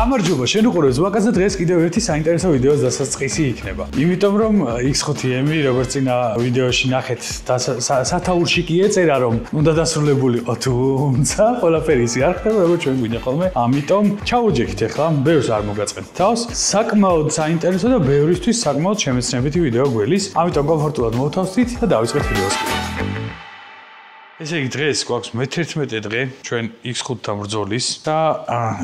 გამარჯობა, შენ უყურებ ზვაკაზე დღეს კიდევ ერთი საინტერესო ვიდეოს დასაწყისი იქნება. იმიტომ რომ X5M-ი როგორც წინა ვიდეოში ნახეთ, სათაურში კი ეწერა რომ უნდა დასრულებულიყო, თუმცა ყველაფერი ისე არ ხდება, როგორც ჩვენ გვინდა ხოლმე. ამიტომ ჩაუჯექით ახლა, ბევრს არ მოგაწყენთ თავს. საკმაოდ საინტერესო და ბევრისთვის საკმაოდ შემეცნებითი ვიდეო გველის. ამიტომ კომფორტულად მოვთავსდით და დავიწყეთ ვიდეოს. ესე იგი დღეს გვაქვს მე-11 დღე ჩვენ X5-თან ბრძოლის და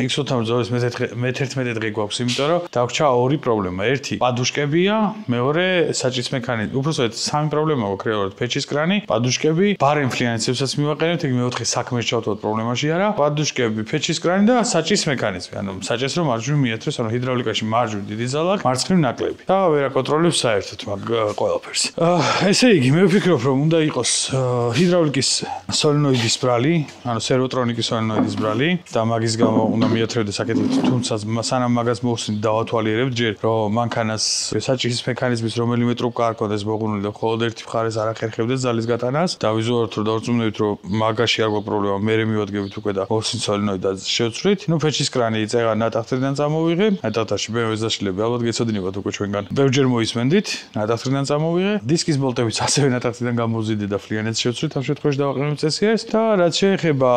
X5-თან ბრძოლის მე-11 დღე გვაქვს, იმიტომ რომ დაგვრჩა ორი პრობლემა. ერთი პადუშკებია, მეორე საჭის მექანიზმი. უბრალოდ სამი პრობლემა გვაქვს რეალურად: ფეჩის კრანი, პადუშკები, ბარენფლიანცებსაც მივაყენებთ, ეგ მეოთხე საქმეს ჩავთვალოთ პრობლემაში არა. პადუშკები, ფეჩის კრანი და საჭის მექანიზმი. ანუ საჭეს რომ მარჯვნივ მიათრეს, ანუ ჰიდრავლიკაში მარჯვნივ დიდი ზალა, მარცხნივ ნაკლები. და ვერ აკონტროლებს საერთოდ მაგ ყველაფერს. ესე იგი მე ვფიქრობ რომ უნდა იყოს ჰიდრავლიკის სოლენოიდის ბრალი, ანუ სერვოტრონიკის სოლენოიდის ბრალი და მაგის გამო უნდა მიათრევდეს საკეთებთ, თუმცა სანამ მაგას მოვხსნით დავათვალიერებთ ჯერ რომ მანქანას საჭის მექანიზმის რომელიმე ტრუბკა არ ქონდეს მოღუნული და მხოლოდ ერთი მხარეს არ ახერხებდეს ზალის გატანას და ვიზუალურად რომ დავწუნებით რომ მაგაში არ გვაქვს პრობლემა, მერე მივადგებით უკვე და მოვხსნით სოლენოიდს და შევცვლით. ნუ ფეჩის კრანი იწევა ნატახტიდან წამოვიღე, ნატახტში BMW-ს დაშლები ალბათ გეცოდინებათ უკვე ჩვენგან. ბევრჯერ მოისმენდით, ნატახტიდან წამოვიღე, დისკის ბოლტებიც ასევე ნატახტიდან გამოვზიდე და ფლიანეთს შევცვლით ამ შემთხვევაში დავაყენებ წესიერ და რაც შეეხება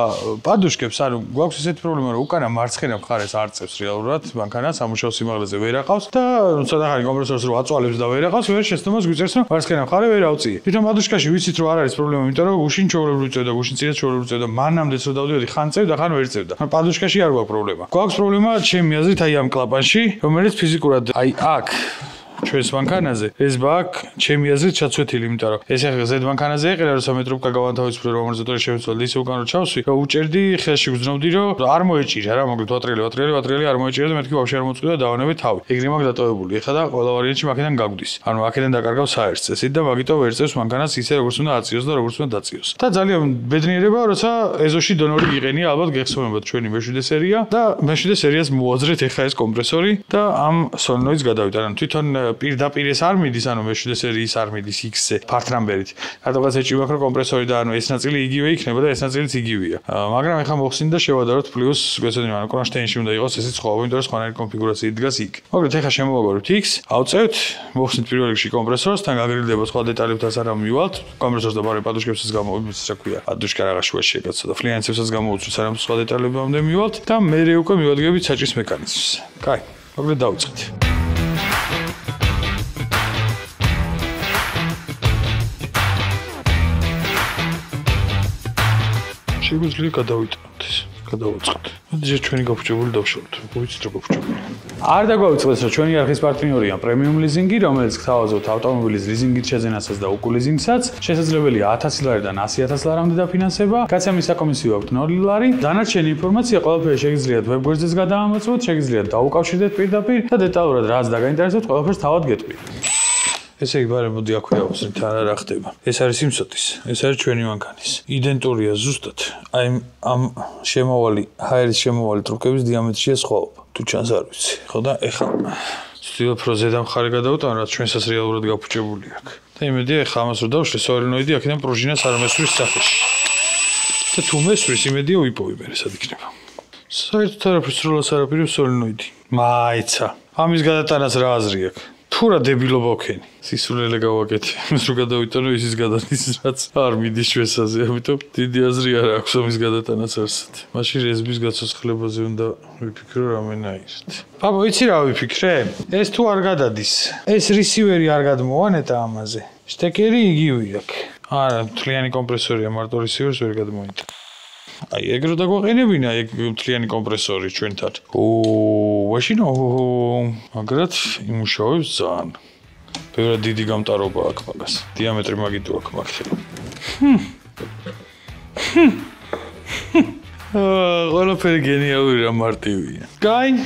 პადუშკებს, ანუ გვაქვს ესეთი პრობლემა, რომ უკანა მარცხენა მხარეს არ წევს რეალურად მანქანა სამუშაო სიმაღლეზე ვერ აყავს და ცოტა ხანი კომპრესორს რო აწვალებს და ვერ აყავს, ვერ შეცდომას გვიწერს, რომ მარცხენა მხარე ვერ ავწიე. თვითონ პადუშკაში ვიცით რომ არ არის პრობლემა, იმიტომ რომ გუშინ ჩვეულებრივ წევდა, გუშინ წინაც ჩვეულებრივ წევდა, მანამდეც რო დავდივოდი, ხან წევდა, ხან ვერ წევდა. ანუ პადუშკაში არ გვაქვს პრობლემა. გვაქვს პრობლემა ჩემი აზრით აი ამ კლაპანში, რომელიც ფიზიკურად აი აქ ჩვენს მანქანაზე ეს ბაკ ჩემი აზრით ჩაცვეთილი, იმიტომ რომ ეს ახლა Z მანქანაზე ეყრა რომ 3 ტრუბკა გავანთავისუფლე რომ ამორტიზატორი შევცვალე ისე უკან რომ ჩავსვი და უჭერდი ხელში გძნობდი რომ არ მოეჭირა რა, მოკლედ ვატრიელი არ მოეჭირა და მეთქი ვაფშე არ მოწყვიდა და დავანებე თავი. ეგრე მაგ დატოვებული. ეხლა და ყველა ვარიანტში მაქედან გაგვდის. ანუ აქედან დაკარგავს საერთს წესით და მაგითო ვერ წევს მანქანას ისე როგორც უნდა აწიოს და როგორც უნდა დაწიოს. და ძალიან ბედნიერება, როცა ეზოში დონორი გიყენია, ალბათ გეხსოვებათ ჩვენი მე-7 სერია და მე-7 სერიას მოაძრეთ ეხლა ეს კომპრესორი და ამ სოლენოიდს გადავით. ანუ თვითონ პირდაპირ ეს არ მიდის, ანუ მე-7 სერიის არ მიდის X-ზე ფართნამბერით. რადგან ეჭვია რომ კომპრესორი და ანუ ეს ნაწილი იგივე იქნება და ეს ნაწილიც იგივეა. მაგრამ ეხლა მოხსნით და შევადაროთ პლუს გვეცოდინე, ანუ კრონშტეინში უნდა იყოს ესეც ხოვა, იმიტომ რომ სხვანაირი კონფიგურაციით დგას იქ. მოკლედ ეხლა შემოვაგორებთ X, ავწევთ, მოხსნით პირველ რიგში კომპრესორს, თან გაგრილდება სხვა დეტალებთან სანამ მივალთ. კომპრესორს და ბარე პადუშკებსაც გამოვიდეთ, რა ქვია, პადუშკა რაღაც შუაში შეგაცა და ფლიანცებსაც გამოვუწვით სანამ სხვა დეტალებამდე მივალთ და მერე უკვე მივადგებით საჭის მექანიზმს. კაი, მოკლედ დავიწყეთ. შეგვიძლია გადავიტანოთ ეს. გადავაწყოთ. ჯერ ჩვენი გაფუჭებული დავშალოთ. ვიცით რომ გაფუჭებული. არ დაგვაუწყდეს რომ ჩვენი არხის პარტნიორია პრემიუმ ლიზინგი, რომელიც გთავაზობთ ავტომობილის ლიზინგით შეძენასაც და უკულიზინგსაც. შესაძლებელია 1000 ლარიდან 100000 ლარამდე დაფინანსება. გაცემის საკომისიო აქვს 0 ლარი. დანარჩენი ინფორმაცია ყველაფერი შეგიძლიათ ვებგვერდზეც გადაამოწმოთ, შეგიძლიათ დაუკავშირდეთ პირდაპირ და დეტალურად რაც დაგაინტერესებთ, ყველაფერს თავად გეტყვი. ესე იგი ბარე მოდი აქვე ავხსნით რა ხდება. ეს არის სიმსოტის, ეს არის ჩვენი მანქანის. იდენტურია ზუსტად აი ამ შემოვალი, ჰაერის შემოვალი ტრუბკების დიამეტრია სხვაობა. თუ ჩანს არ ვიცი. ხო და ეხლა ვცდილობ რომ ზედა მხარე გადავუტანო, რაც ჩვენსაც რეალურად გაფუჭებული აქვს. და იმედია ეხლა ამას რომ დავშლე სოლენოიდი აქედან პრუჟინას არ მესვრის სახეში. და თუ მესვრის იმედია ვიპოვი მე სად იქნება. საერთოდ არაფერს როლას არ აპირებს სოლენოიდი. მაიცა. ამის გადატანას რა აზრი აქვს? თუ რა დებილობა ვქენი. სისულელე გავაკეთე. იმის რომ გადავიტანო ისის გადადის რაც არ მიდის ჩვენსაზე, ამიტომ დიდი აზრი არ აქვს ამის გადატანას არსად. მაშინ რეზბის გაცოცხლებაზე უნდა ვიფიქრო რამენაირად. აბა იცი რა ვიფიქრე? ეს თუ არ გადადის, ეს რისივერი არ გადმოვანეტა ამაზე. შტეკერი იგივე აქვს. არა, მთლიანი კომპრესორია, მარტო რისივერს ვერ გადმოიტა. აი ეგრო დაგვაყენებინა ეგ მთლიანი კომპრესორი ჩვენთან. ვაშინ მაგრად იმუშავებს ძალიან. ბევრად დიდი გამტარობა აქვს მაგას. დიამეტრი მაგითო აქვს მაგხელა. ყველაფერი გენიალური რა მარტივია. კაი.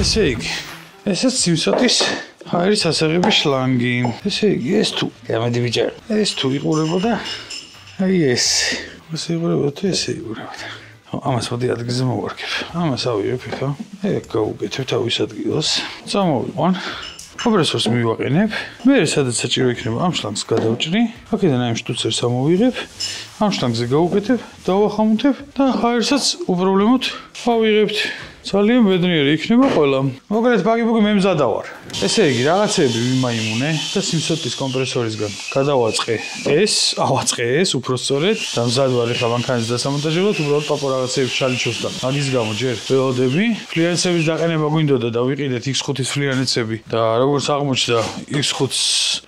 ესე იგი, ესეც სიმსოტის ჰაერის ასაღების შლანგი. ესე იგი, ეს თუ გამედი ბიჭო, ეს თუ იყურებოდა, აი ეს. ესე იყურებოდა თუ ესე იყურებოდა. ამას მოდი ადგილზე მოვარგებ. ამას ავიღებ ხა. ეგ გავუკეთებ თავის ადგილას. წამოვიყვან. კომპრესორს მივაყენებ. მე სადაც საჭირო იქნება ამ შლანგს გადავჭრი. აქედან ამ შტუცერს ამოვიღებ. ამ შლანგზე გავუკეთებ, დავახამუთებ და ხაერსაც უპრობლემოდ ავიღებთ. ძალიან ბედნიერი იქნება ყველა. მოკლედ ბაგიბუგი მე მზადა ვარ. ესე იგი, რაღაცეები ვიმაიმუნე და სიმსოტის კომპრესორისგან გადავაწყე ეს, უფრო სწორედ, და მზად ვარ ახლა მანქანის დასამონტაჟებლად, უბრალოდ პაპო რაღაცეებს ჩალიჩოს და მაგის გამო ჯერ ველოდები, ფლიანცების დაყენება გვინდოდა და ვიყიდეთ X5-ის ფლიანცები და როგორც აღმოჩნდა, X5-ს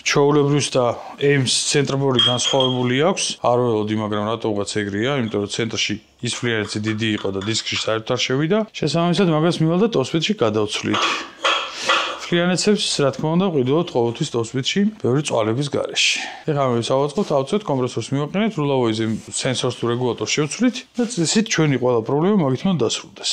ჩვეულებრივს და M-ს ცენტრბორი განსხვავებული აქვს. არ ველოდი, მაგრამ რატოღაც ეგრეა, იმიტომ რომ ცენტრში ის ფლიანცი დიდი იყო და დისკში საერთოდ არ შევიდა. შესაბამისად მაგას მივალ და TOSFET-ში გადავცვლით. ფლიანცებს, რა თქმა უნდა, ვყიდულობთ ყოველთვის TOSFET-ში, ბევრი წვალების გარეშე. ეხლა მე ვსავაწყოთ, ავწევთ კომპრესორს მივაყენეთ, რულავოიზე სენსორს თუ რეგულატორს შევცვლით და ისეთ ჩვენი ყველა პრობლემა მაგით უნდა დასრულდეს.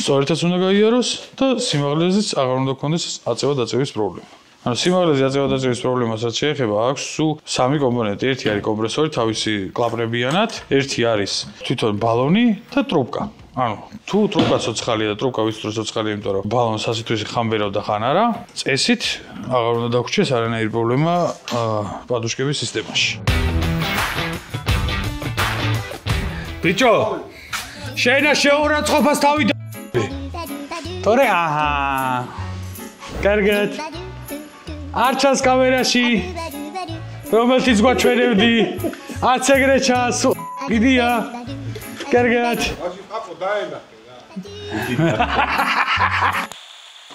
სწორედაც უნდა გაიაროს და სიმაღლეზეც აღარ უნდა გქონდეს აწევა-დაწევის პრობლემა. ანუ სიმაღლეზე აწევა-დაწევის პრობლემას რაც შეეხება, აქვს სულ სამი კომპონენტი. ერთი არის კომპრესორი, თავისი კლაპნებიანად, ერთი არის თვითონ ბალონი და ტრუბკა. ანუ თუ ტრუბკა ცოცხალია და ტრუბკა ვიცით რომ ცოცხალია, იმიტომ რომ ბალონს ასეთვისი ხან ვერავდა ხან არა, წესით აღარ უნდა დაგვრჩეს არანაირი პრობლემა პადუშკების სისტემაში. ბიჭო, შენა შეურაცხყოფას თავი და თორე აჰა. კარგად. არ ჩანს კამერაში, რომელთიც გვაჩვენებდი, არც ეგრე ჩანს, კიდია, კარგად.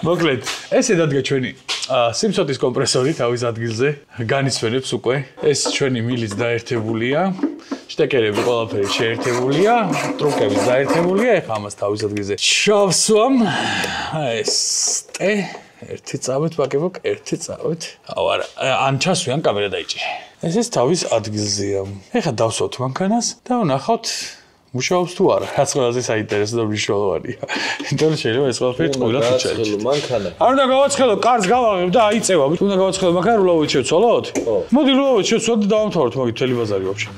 მოკლედ, ესე დადგა ჩვენი სიმსოტის კომპრესორი თავის ადგილზე, განიცვენებს უკვე, ეს ჩვენი მილიც დაერთებულია, შტეკერები ყველაფერი შეერთებულია, ტრუკები დაერთებულია, ეხლა ამას თავის ადგილზე შავსვამ, ეს ტე ერთი წავით ბაკებოკ, ერთი წავით. არა, ან ჩასვი, ან კამერა დაიჭირე. ეს თავის ადგილზეა. ეხლა დავსვათ მანქანას და ვნახავთ მუშაობს თუ არა. რაც ყველაზე საინტერესო და მნიშვნელოვანია. იმიტომ რომ შეიძლება ეს ყველაფერი წყვილად უჩაიჭო. მანქანა. არ უნდა გავაცხელო, კარს გავაღებ და აიწევა. უნდა გავაცხელო მანქანა, რულავოით შევცვალოთ? ხო. მოდი რულავოით შევცვალოთ და დავამთავროთ მაგით მთელი ბაზარი ვაფშე.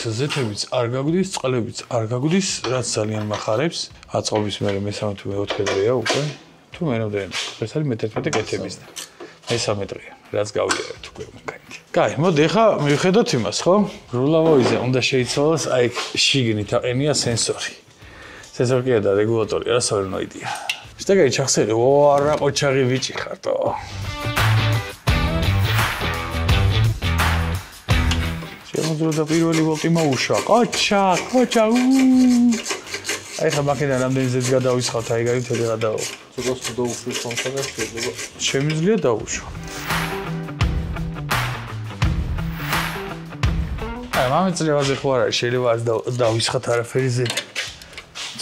ზეთებიც არ გაგვდის, წყლებიც არ გაგვდის, რაც ძალიან მახარებს. აწყობის მესამე თუ მეოთხე დღეა უკვე. თუ მერამდე ეს არის მე-11 კეთების და მესამე დღეა, რაც გავიარეთ უკვე მანქანით. კაი, მოდი ახლა მივხედოთ იმას, ხო? რულავოიზე უნდა შეიცვალოს, აი შიგნით აყენია სენსორი. სენსორი კი და რეგულატორი, არა სოლენოიდია. შტეკერი ჩახსენე, არა ყოჩაღი ბიჭი ხართო. შემოძრო და პირველი ვოლტი მოუშვა. ყოჩა. აი ხა მაქედან რამდენზეც გადავისხავთ, აი გაი მთელი გადაო. ცოტას თუ დაუშვით მანქანა შეიძლება. შემიძლია დაუშვა. აი მამეწლევაზე ხო არ არის, შეიძლება არ დავისხათ არაფერი ზე.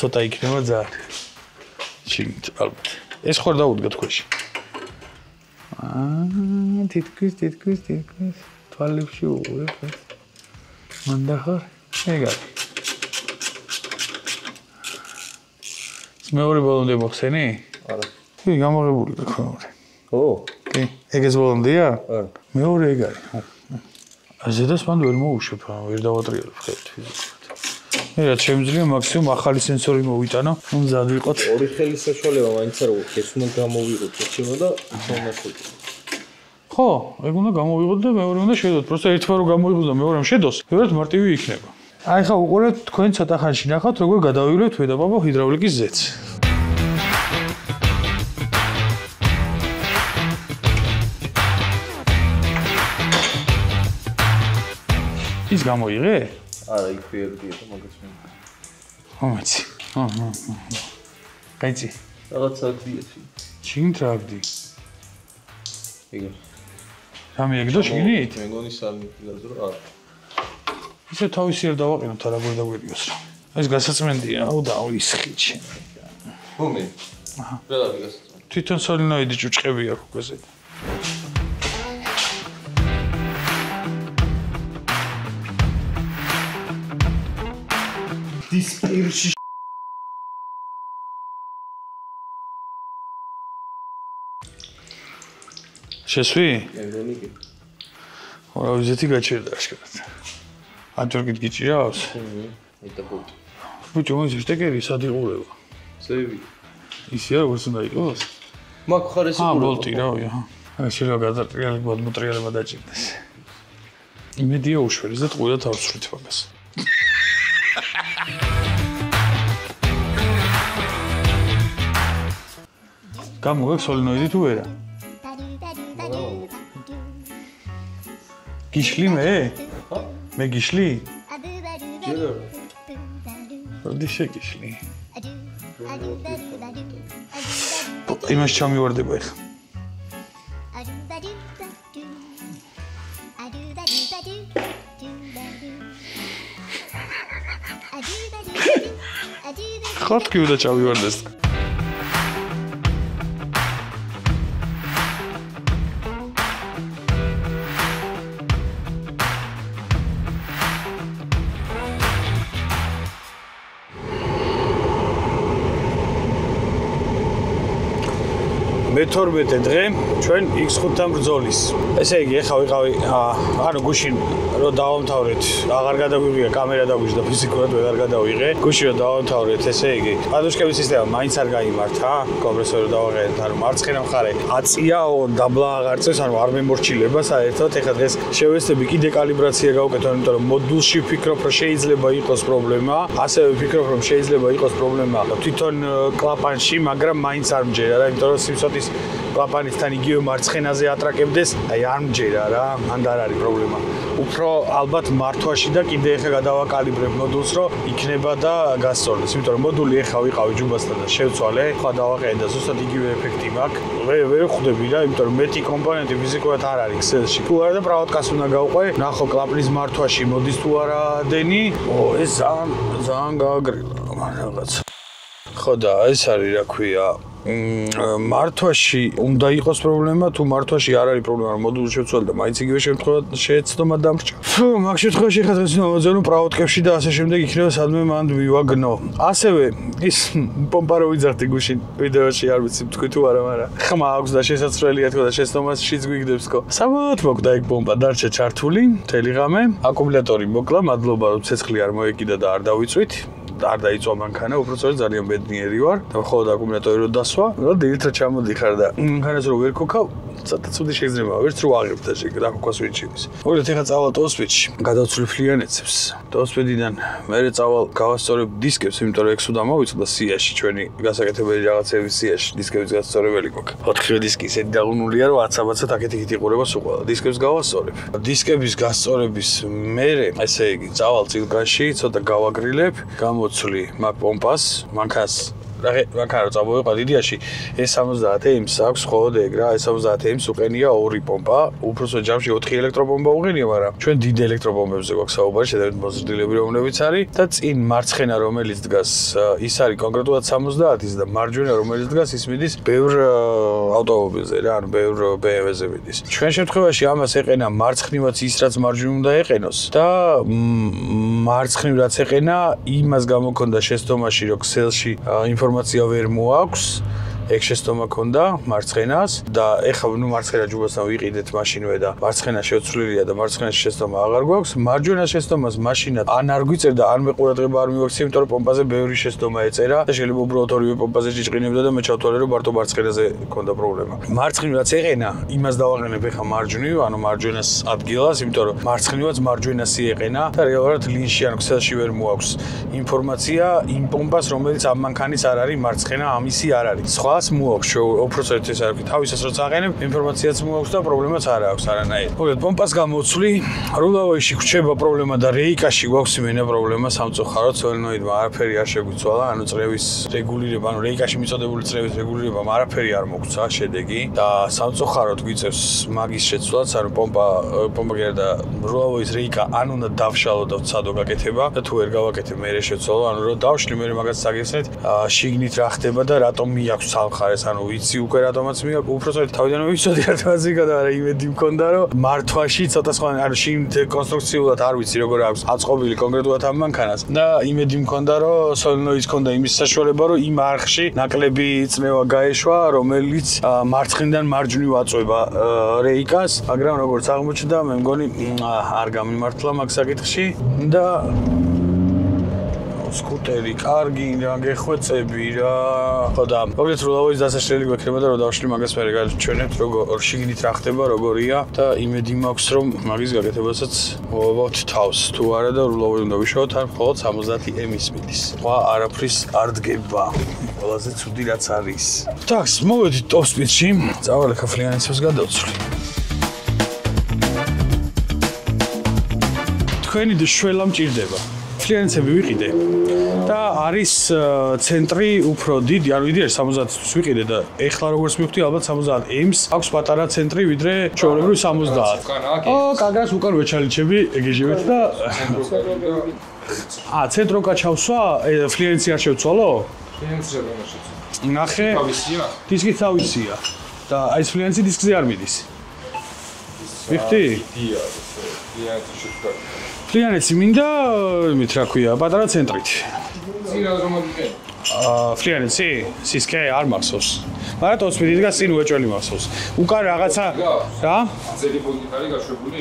ცოტა იქნება ძალიან. შიგნით ალბათ. ეს ხარ დაუდგა თქვენში. თითქოს. თვალებში უყურებ. მანდახარ. ეგარი. მეორე ბოლომდე მოხსენი? არა. კი, გამოღებული და მეორე. ო? კი. ეგეც ბოლომდეა? არა. მეორე ეგ არის. ზედას მანდ ვერ მოუშვებ, ვერ დავატრიალებ ხელით ფიზიკურად. მე რაც შემიძლია მაქსიმუმ ახალი სენსორი მოვიტანო, მზად ვიყოთ. ორი ხელის საშუალება მაინც არ აქვს, ეს უნდა გამოვიღოთ ეჩემო და შემოშოთ. ხო, ეგ უნდა გამოვიღოთ და მეორე უნდა შედოთ. პროსტა ერთმა რო გამოვიღოთ და მეორემ შედოს, ბევრად მარტივი იქნება. აი ხა უყურეთ თქვენ ცოტა ხანში ნახავთ როგორ გადავივლევთ ვედაპაპო ჰიდრავლიკის ზეთს. ის გამოიღე? არა, იქ ვიერდია და მაგას მე. ხომაცი. კაიცი. რაღაც აგდია შიგ. შიგნით რა აგდი? ეგ. რამე ეგდო შიგნით? მე მგონი სამი რა. ისე თავისი არ დავაყენოთ არა გვერდაგვერიოს რა. ეს გასაწმენდია, აუ დავისხით შენ. ხომე. აჰა. ყველაფერი გასაწმენდია. თვითონ სოლენოიდი ჭუჭყები აქვს უკვე. დისკირში შესვი? მე მგონი კი. ორ ვიზიტი გაჩერდა აშკარად. აჯერკით გიჭირავს? ეტა ბოლტი. ბიჭო, მოიცა შტეკერი სად იყურება? ზევი. ისია როგორც უნდა იყოს? მაგ ხარ ეს იყურება. ბოლტი რავია. შეიძლება გადატრიალებად მოტრიალება დაჭირდეს. იმედია უშვერის და ტყუილად ავსრულით მაგას. გამოგაქვს სოლინოიდი თუ არა? გიშლი მე? მე გიშლი? ჯერა. როდი შეგიშლი? იმას ჩამივარდება ეხლა. ხო თქვი უნდა ჩავივარდეს. მე-12 დღე ჩვენ X5-თან ბრძოლის. ესე იგი, ეხლა ვიყავი, ანუ გუშინ რო დავამთავრეთ, აღარ გადაგვიღია კამერა დაგვიჭდა და ფიზიკურად ვეღარ გადავიღე. გუშინ რო დავამთავრეთ, ესე იგი, პადუშკების სისტემა მაინც არ გაიმართა, კომპრესორი დავაღებთ, ანუ მარცხენა მხარე აწია, დაბლა აღარ წევს, ანუ არ მემორჩილება საერთოდ. ეხლა დღეს შევეცდები კიდე კალიბრაცია გავუკეთო, იმიტომ რომ მოდულში ვფიქრობ, რომ შეიძლება იყოს პრობლემა, ასევე ვფიქრობ, რომ შეიძლება იყოს პრობლემა თვითონ კლაპანში, მაგრამ მაინც არ მჯერა რა, იმიტომ რომ სიმსოტის კლაპანისთან იგივე მარცხენაზე ატრაკებდეს, აი არ მჯერა რა, მანდ არ არის პრობლემა. უფრო ალბათ მართვაში და კიდე ეხლა გადავაკალიბრებ მოდულს, რომ იქნება და გასწორდეს, იმიტომ რომ მოდული ეხლა ვიყავი ჯუბასთან და შევცვალე, ხა დავაყენე და ზუსტად იგივე ეფექტი მაქვს. ვერ ხვდები რა, იმიტომ რომ მეტი კომპონენტი ფიზიკურად არ არის ქსელში. თუ არა და პრაოდკას უნდა გავყვე, ნახო კლაპნის მართვაში მოდის თუ არა დენი. ეს ძალიან გააგრილა რაღაც. ხო და ეს არის რა ქვია მართვაში უნდა იყოს პრობლემა, თუ მართვაში არ არის პრობლემა, რომ მოდული შევცვალე და მაინც იგივე შეეცდომა დამრჩა. მაგ შემთხვევაში ხა დღეს უნდა მოვაძებნო პრაოდკებში და ასე შემდეგ იქნება სადმე მანდ ვივაგნო. ასევე ის პომპა რო ვიძახდი გუშინ ვიდეოში არ ვიცი თქვი თუ არა, მაგრამ ხმა აქვს და შესაძლებელია თქო და შეცდომაშიც გვიგდებს თქო. საბოლოოდ მოკვდა ეგ პომპა დარჩა ჩართული, მთელი ღამე, აკუმულატორი მოკლა, მადლობა რომ ცეცხლი არ მოეკიდა და არ დავიწვით. არ დაიწვა მანქანა, უბრალოდ ძალიან ბედნიერი ვარ და მხოლოდ აკუმულატორი რო დასვა, რა დილით ჩამოდიხარ და მანქანას რო ვერ ქოქავ, ცოტა ცუდი შეიძლება, ვერც რო აღებ და დაქოქოს ვიჩივის. მოგეთ ეხლა წავალ ტოსპედში, გადავცვლი ფლიანეცებს. ტოსპედიდან მერე წავალ გავასწორებ დისკებს, იმიტომ რომ 6 უნდა მოვიწყდა სიაში ჩვენი გასაკეთებელი რაღაცების სიაში, დისკების გასწორებელი გვაქვს. 4 დისკი ისეთი დაღუნულია, რომ 10-10 აკეთიკით იყურება სულ ყველა. დისკებს გავასწორებ. დისკების გასწორების მერე, ესე იგი, წავალ წილკანში, ცოტა გავაგრილებ, გამოცვლი მაგ პომპას, მანქანას მანქანა წამოვიყვა დიდიაში, ეს 70 EMS აქვს მხოლოდ ეგ რა, ეს 70 EMS უყენია 2 პომპა, უბრალოდ ჯამში 4 ელექტროპომპა უყენია, მაგრამ ჩვენ დიდ ელექტროპომპებზე გვაქვს საუბარი, შედარებით მოზრდილები რომლებიც არის და წინ მარცხენა რომელიც დგას, ის არის კონკრეტულად 70-ის და მარჯვენა რომელიც დგას, ის მიდის ბევრ ავტომობილზე რა, ანუ ბევრ BMW-ზე მიდის. ჩვენ შემთხვევაში ამას ეყენა მარცხნივაც ის რაც მარჯვნივ უნდა ეყენოს და მარცხნივ რაც ეყენა, იმას გამოქონდა შეცდომაში, რომ ქსელში ინფორმაცია ვერ მოაქვს, ეგ შეცდომა ქონდა მარცხენას და ეხლა ნუ მარცხენა ჯუბასთან ვიყიდეთ მაშინვე და მარცხენა შევცვლილია და მარცხენაში შეცდომა აღარ გვაქვს. მარჯვენა შეცდომას მაშინა ან არ გვიწერდა, ან მე ყურადღება არ მივაქცია, იმიტომ რომ პომპაზე ბევრი შეცდომა ეწერა და შეიძლება უბრალოდ ორივე პომპაზე ჭიჭყინებდა და მე ჩავთვალე რომ მარტო მარცხენაზე ქონდა პრობლემა. მარცხნივ რაც ეყენა, იმას დავაყენებ ეხლა მარჯვნივ, ანუ მარჯვენას ადგილას, იმიტომ რომ მარცხნივაც მარჯვენას ეყენა და რეალურად ლინში ან ქსელში ვერ მოაქვს ინფორმაცია იმ პომპას, რომელიც ამ მანქანის არ არის მარცხენა, ამისი არ არის. სხვა მოაქვს უბრალოდ ეს არ ვიცი თავისას როცა აყენებ ინფორმაციაც მოაქვს და პრობლემაც არ აქვს არანაირი. მოგეთ პომპას გამოცვლი, რულავოში გვჩება პრობლემა და რეიკაში გვაქვს იმენა პრობლემა სამწუხაროდ სოლინოიდმა არაფერი არ შეგვიცვალა, ანუ წრევის რეგულირება, ანუ რეიკაში მიწოდებული წრევის რეგულირებამ არაფერი არ მოგცა შედეგი და სამწუხაროდ გვიწევს მაგის შეცვლაც, ანუ პომპა გერდა რულავოის რეიკა ან უნდა დავშალო და ვცადო გაკეთება და თუ ვერ გავაკეთებ მე შეცვალო, ანუ რომ დავშლი მე მაგას საგესეთ, შიგნით რა ხდება და რატომ მიაქვს ხალხარეს, ანუ ვიცი უკვე რატომაც მიგა, უბრალოდ თავიდანვე ვიცოდი რატომაც მიგა და იმედი მქონდა, რომ მართვაში ცოტა სხვა, ანუ შინ კონსტრუქციულად არ ვიცი როგორ აქვს აწყობილი კონკრეტულად ამ მანქანას და იმედი მქონდა, რომ სოლენოიდს ქონდა იმის საშუალება, რომ იმ არხში ნაკლები წნევა გაეშვა, რომელიც მარცხნიდან მარჯვნივ აწვება რეიკას, მაგრამ როგორც აღმოჩნდა, მე მგონი არ გამიმართლა მაგ საკითხში და სკუტერი, კარგი, რა გეხვეწები რა. ხო და მოკლედ როლავოის დასაშლელი გვექნება და რომ დავშლი მაგას მე გაჩვენებთ როგორ შიგნით რა ხდება, როგორია და იმედი მაქვს რომ მაგის გაკეთებასაც მოვავთ თავს. თუ არა და როლავოი უნდა ვიშოვოთ არ მხოლოდ 70M-ის მიდის. სხვა არაფრის არ დგება. ყველაზე ცუდი რაც არის. თავს, მოვედით ტოპ-სპიდში. წავალ ხა ფლიანიცებს გადავცვლი. თქვენი შველა მჭირდება. ფლიანცები ვიყიდე და არის ცენტრი უფრო დიდი, ანუ ვიდრე 70-ს ვიყიდე და ეხლა როგორც მივხვდი ალბათ 70M-ს აქვს პატარა ცენტრი ვიდრე ჩვეულებრივ 70. კაგას უკან ვეჩალიჩები ეგეჟებეთ და ცენტროკა ჩავსვა, ფლიანცი არ შევცვალო? ფლიანცი არ შევცვალო. ნახე. თავისია? დისკი თავისია და აი ეს ფლიანცი დისკზე არ მიდის. ვიხდი? დია, ფლიანცი შევცვალო. ფლიანცი მინდა, იმით რა ქვია, პატარა ცენტრით. წინა რომ მოგიყენე. ფლიანცი, სისკე არ მახსოვს. მაგრამ ტოსპიდით გას წინ უეჭველი მახსოვს. უკან რაღაცა რა? ძელი ბოლტი არის გაშვებული?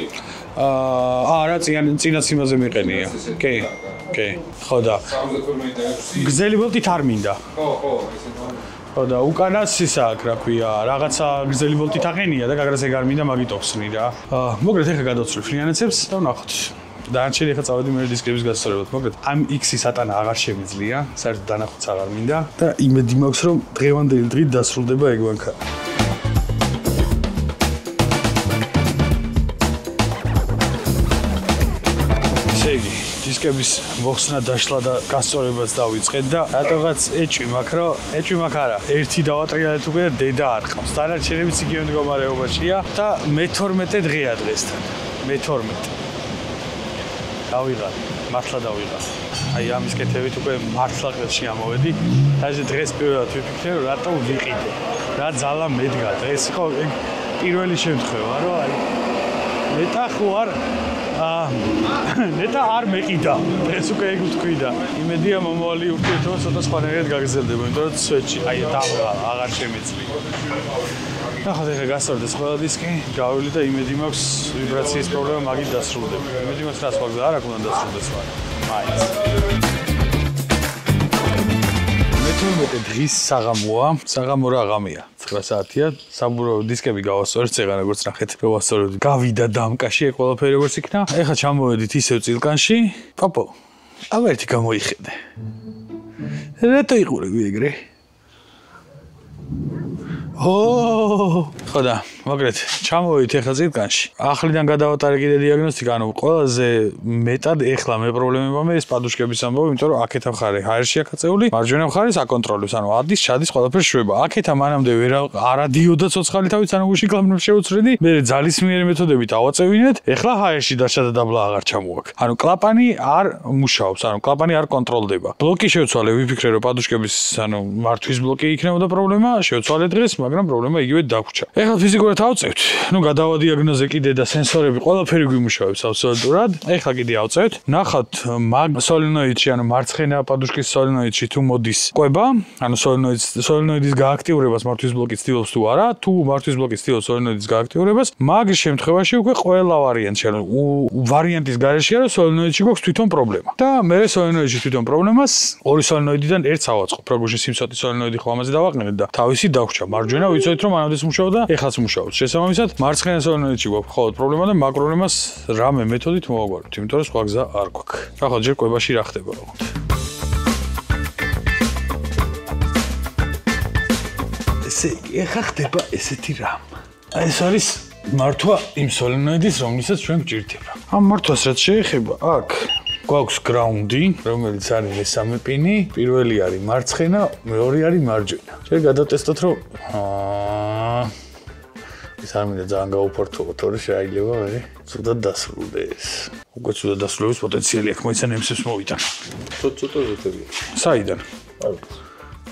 რა წინაც იმაზე მიყენია. კი. კი. ხო და 72 გზელი ბოლტით არ მინდა. ხო, ესეც ხო და უკანაც ისა აქ რა ქვია, რაღაცა გზელი ბოლტით აღენია და გაგრას ეგ არ მინდა მაგით ოხსნი რა. მოგრეთ ეხა გადავცვლი ფლიანცებს და ვნახოთ. დანარჩენი ხა წავედი მე დისკების გასწორებად. მოკლედ ამ X-ის ატანა აღარ შემიძლია, საერთოდ დანახვაც აღარ მინდა და იმედი მაქვს რომ დღევანდელი დღით დასრულდება ეგ მანქანა. ესე იგი, დისკების მოხსნა დაშლა და გასწორებაც დავიწყეთ და რატოღაც ეჭვი მაქვს, რომ ეჭვი მაქვს არა, ერთი დავატრიალეთ უკვე და დედა არ ყავს. დანარჩენებიც იგივე მდგომარეობაშია და მე-12 დღეა დღესთან. მე-12 დავიღალე, მართლა დავიღალე. აი ამის კეთებით უკვე მართლა ყელში ამოვედი. და ეს დღეს პირველად ვიფიქრე, რომ რატომ ვიყიდე. რა ძალა მედგა. ეს იყო პირველი შემთხვევა, რომ აი ნეტა ხო არ ნეტა არ მეყიდა. ეს უკვე ეგ ვთქვი და იმედია მომავალი ურთიერთობა ცოტა სხვანაირად გაგრძელდება, იმიტომ რომ სვეტში აი დავღალ აღარ შემეძლია. ნახოთ ეხლა გასწორდეს ყველა დისკი, გავილი და იმედი მაქვს ვიბრაციის პრობლემა მაგით დასრულდება. იმედი მაქვს რა სხვა გზა არ აქვს უნდა დასრულდეს მაგრამ. მაინც. მე-12 დღის საღამოა, საღამო რა ღამეა. 9 საათია, საბურო დისკები გავასწორეთ, წეღან როგორც ნახეთ, გავასწორეთ. გავიდა დამკაში ეგ ყველაფერი როგორც იქნა. ეხლა ჩამოვედით ისევ წილკანში. პაპო, აბა ერთი გამოიხედე. რატო იყურები ეგრე? ხო და მოკლედ ჩამოვიდით ეხლა წილკანში. ახლიდან გადავატარე კიდე დიაგნოსტიკა, ანუ ყველაზე მეტად ეხლა მე პრობლემებია მე ეს პადუშკების ამბავი, იმიტომ რომ აქეთ მხარე ჰაერშია ქაწეული, მარჯვენა მხარეს აკონტროლებს, ანუ ადის, ჩადის, ყველაფერი შვება. აქეთ მანამდე ვერ არადიოდა ცოცხალი თავით, ანუ გუში კლაპნებს შეუცვლედი, მე ძალისმიერი მეთოდებით ავაწევინეთ, ეხლა ჰაერში დაშა და დაბლა აღარ ჩამოაქვს. ანუ კლაპანი არ მუშაობს, ანუ კლაპანი არ კონტროლდება. ბლოკი შევცვალე, ვიფიქრე რომ პადუშკების, ანუ მართვის ბლოკი იქნებოდა პრობლემა, შევცვალე დღეს, მაგრამ პრობლემა იგივე დაგვრჩა. ეხლა ფიზიკურად ავწევთ. ნუ გადავადიაგნოზე კიდე და სენსორები ყველაფერი გვიმუშავებს აბსოლუტურად. ეხლა კიდე ავწევთ. ნახავთ მაგ სოლენოიდში, ანუ მარცხენა პადუშკის სოლენოიდში თუ მოდის ყვება, ანუ სოლენოიდის გააქტიურებას მართვის ბლოკი ცდილობს თუ არა, თუ მართვის ბლოკი ცდილობს სოლენოიდის გააქტიურებას, მაგ შემთხვევაში უკვე ყველა ვარიანტში, ანუ ვარიანტის გარეშეა, რომ სოლენოიდში გვაქვს თვითონ პრობლემა. და მე სოლენოიდში თვითონ პრობლემას ორი სოლენოიდიდან ერთს ავაწყობ. პროგრამაში სიმსოტი სოლენოიდი ხო ამაზე დავაყენეთ და თავისი დავრჩა. მარჯვენა ვიცოდით რომ ანადეს მუშაობდა, ეხლაც მუშაობს. შესაბამისად, მარცხენა სოლენოიდში გვაქვს მხოლოდ პრობლემა და მაგ პრობლემას რამე მეთოდით მოვაგვარებთ, იმიტომ რომ სხვა გზა არ გვაქვს. ნახოთ ჯერ ყვებაში რა ხდება რა. ესე იგი, ეხა ხდება ესეთი რამ. ეს არის მართვა იმ სოლენოიდის, რომლითაც ჩვენ გვჭირდება. ამ მართვას რაც შეეხება, აქ გვაქვს გრაუნდი, რომელიც არის მესამე პინი, პირველი არის მარცხენა, მეორე არის მარჯვენა. ჯერ გადავტესტოთ, რომ ეს არ მინდა ძალიან გაუფართოვოთ, თორე შეიძლება მე ცუდად დასრულდეს. უკვე ცუდად დასრულების პოტენციალი აქვს, მოიცან M-ს მოვიტან. ცოტა ზეთებია. საიდან?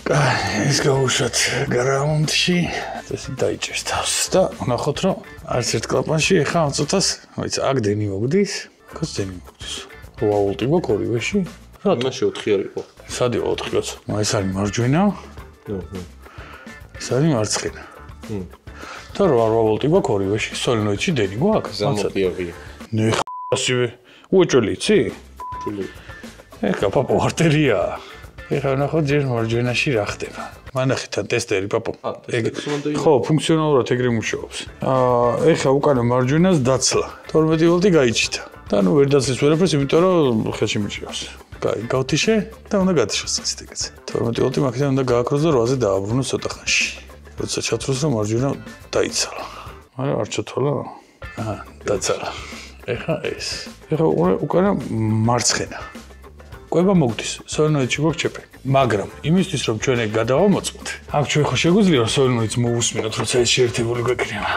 ეს გავუშვათ გრაუნდში. წესი დაიჭერს თავს და ნახოთ რომ არც ერთ კლაპანში ეხა ამ წუთას, ვიცი, აქ დენი მოგდის, აქაც დენი მოგდის. ვაულტი გვაქვს ორივეში. იმაში 4 არ იყო. სად იყო 4 კაც? ეს არის მარჯვენა. ეს არის მარცხენა. და რა ვაულტი გვაქვს ორივეში, სოლენოიდში დენი გვაქვს. ზამოდიაღია. ნე ხასივე. უეჭველი იცი? ჩული. ეხა პაპო არტერია. ეხა ნახოთ ჯერ მარჯვენაში რა ხდება. მანახეთ ტესტერი პაპო. ხო, ფუნქციონალურად ეგრე მუშაობს. ეხა უკანა მარჯვენას დაცლა. 12 ვოლტი გაიჩიტა. და ნუ ვერ დაცლის ვერაფერს, იმიტომ რომ ხელში მიჭირავს. კაი, გავთიშე და უნდა გადაშოს ციტეკაც. 12 ვოლტი მაგიდან უნდა გააქროს და 8-ზე დააბრუნოს ცოტა ხანში. როცა ჩათროს რომ მარჯვენა დაიცალა. არა, არ ჩათვალა. დაცალა. ეხა ეს. ეხა უკანა მარცხენა. კვება მოგდის, სოლენოიდში გვაქვს ჩეპი. მაგრამ იმისთვის რომ ჩვენ ეგ გადავამოწმოთ, აქ ჩვენ ხო შეგვიძლია რომ სოლენოიდს მოვუსმინოთ, როცა ეს შეერთებული გვექნება.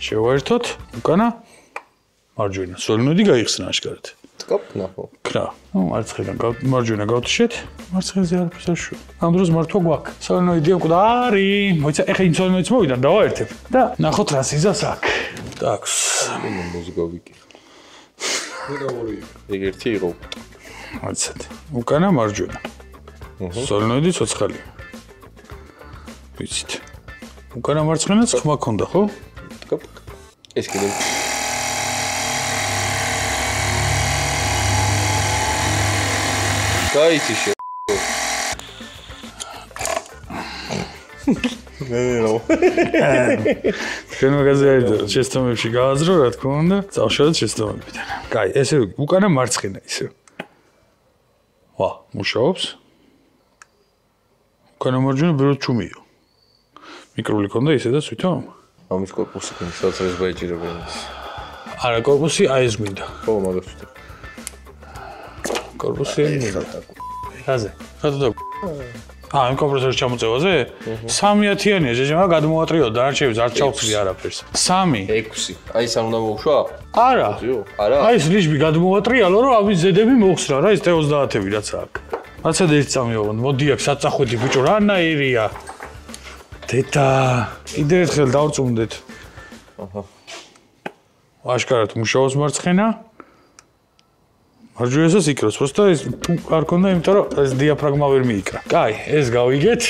შევაერთოთ, უკანა მარჯვენა. სოლენოიდი გაიხსნა აშკარად. ტკოპ ნახო. კრა. ნუ მარჯვენა გავთიშეთ, მარცხენაზე არაფერს არ შევ. ამ დროს მართვა გვაქვს. სოლენოიდი უკვე არის. მოიცა, ეხა იმ სოლენოიდს მოვიდა, დავაერთებ და ნახოთ რა სიზას აქ. ტაქს. მუსიკა ვიკი. ეგ ერთი იყო. აიცეთ. უკანა მარჯვენა. სოლენოიდი ცოცხალია. ვიცით. უკანა მარცხენაც ხმა ქონდა, ხო? ტკოპ. ეს კიდე. გაიციშე. ნერო. ჩვენ მაგაზე შეცდომებში გააზრო, რა თქმა უნდა, წავშალეთ შეცდომებიდან. კაი, ესე უკანა მარცხენა ისე. ვა, მუშაობს. უკანა მარჯვენა ბევრად ჩუმია. მიკროლი ქონდა ისე და თვითონ? ამის კორპუსი ქონდა, სადაც ეს ბაიჭირებენ. არა, კორპუსი აეს გვინდა. ხო, მაგას ვთქვი. კორპუსი მინდა. ხაზე. ხადა. იმ კომპრესორის ჩამოწევაზე? 3-ათიანია, ჟეჟემა გადმოატრიო და არ შეიძლება არ ჩავწვი არაფერს. 3. 6. აი სამ უნდა მოვუშვა? არა. არა. აი ეს ლიჟბი გადმოატრიალო, რომ ამის ზედები მოხსრა რა, ეს T30-ები რაც აქვს. რაცა ერთი წამივალ, მოდი აქ საწახვედი ბიჭო, რანაირია? დედა, კიდე ერთხელ დავწუნდეთ. აჰა. აშკარად მუშაობს მარცხენა. მარჯვენასაც იკროს, просто ეს არ ქონდა, იმიტომ რომ ეს დიაფრაგმა ვერ მიიკრა. კაი, ეს გავიგეთ.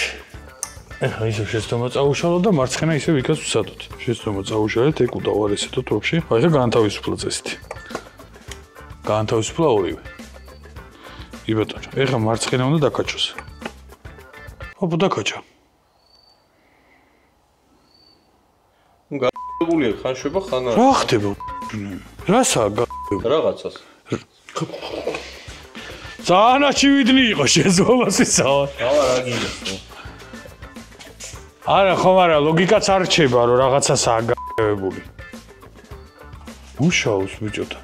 ეხლა ისევ შეცდომა წაუშალო და მარცხენა ისევ იქაც ვსადოთ. შეცდომა წაუშალეთ, ეგ udავარ ესეთო თოფში. აი ხა განთავისუფლა წესით. განთავისუფლა ორივე. კი ბატონო, ეხლა მარცხენა უნდა დაკაჩოს. ოპა დაკაჩა. გაგებულია ხან შვება ხან არა. რა ხდება? რასაა? რაღაცას. ზანაჩი ვიდნი იყო შეზღობას ისავა. რა გინდა? არა, ხომ არა, ლოგიკაც არ რჩება, რომ რაღაცასაა გაგებული. მუშაობს ბიჭოთა.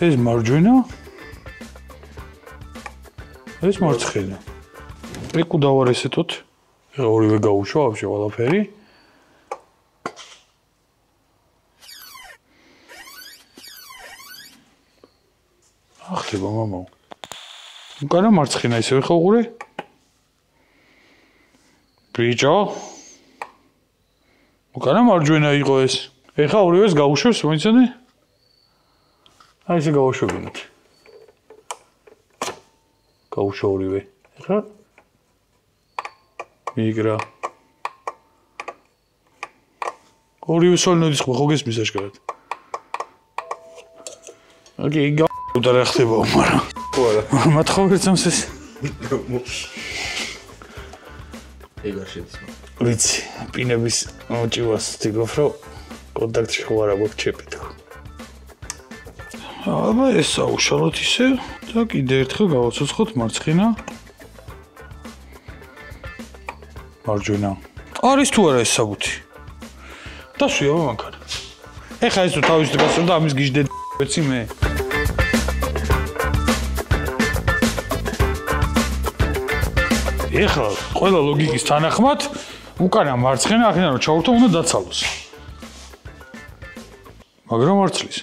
ეს მარჯვენა? ეს მარცხენა. ეგ udავარ ესეთოთ. ორივე გაუშვა ვაფშე ყველაფერი. ახდება მამაო. უკანა მარცხენა ისევ ხო უყურე? ბიჭო. უკანა მარჯვენა იყო ეს. ეხა ორივეს გაუშვებს, მოიცადე? აი ესე გავუშვებინოთ. გაუშვა ორივე. ეხა მიგრა. ორივე სოლენოიდის ხო გესმის აშკარად. ოკეი, და რა ხდება, მაგრამ ხო არა. მათხოვერც ამს ეს. ეგ არ შედის. ვიცი, პინების მოჭივას ვთქვი, რომ კონტაქტში ხო არა გვაქვს ჩეპი თქო. აბა ეს აუშალოთ ისე და კიდე ერთხელ გავაცოცხლოთ მარცხენა. მარჯვენა. არის თუ არა ეს საბუთი? დასვია მანქანა. ეხა ეს თუ თავის გასწორ და ამის გიჟდე ვეცი მე. ეხლა ყველა ლოგიკის თანახმად უკანა მარცხენა აქედან რომ ჩავრთო უნდა დაცალოს. მაგრამ არ ცლის.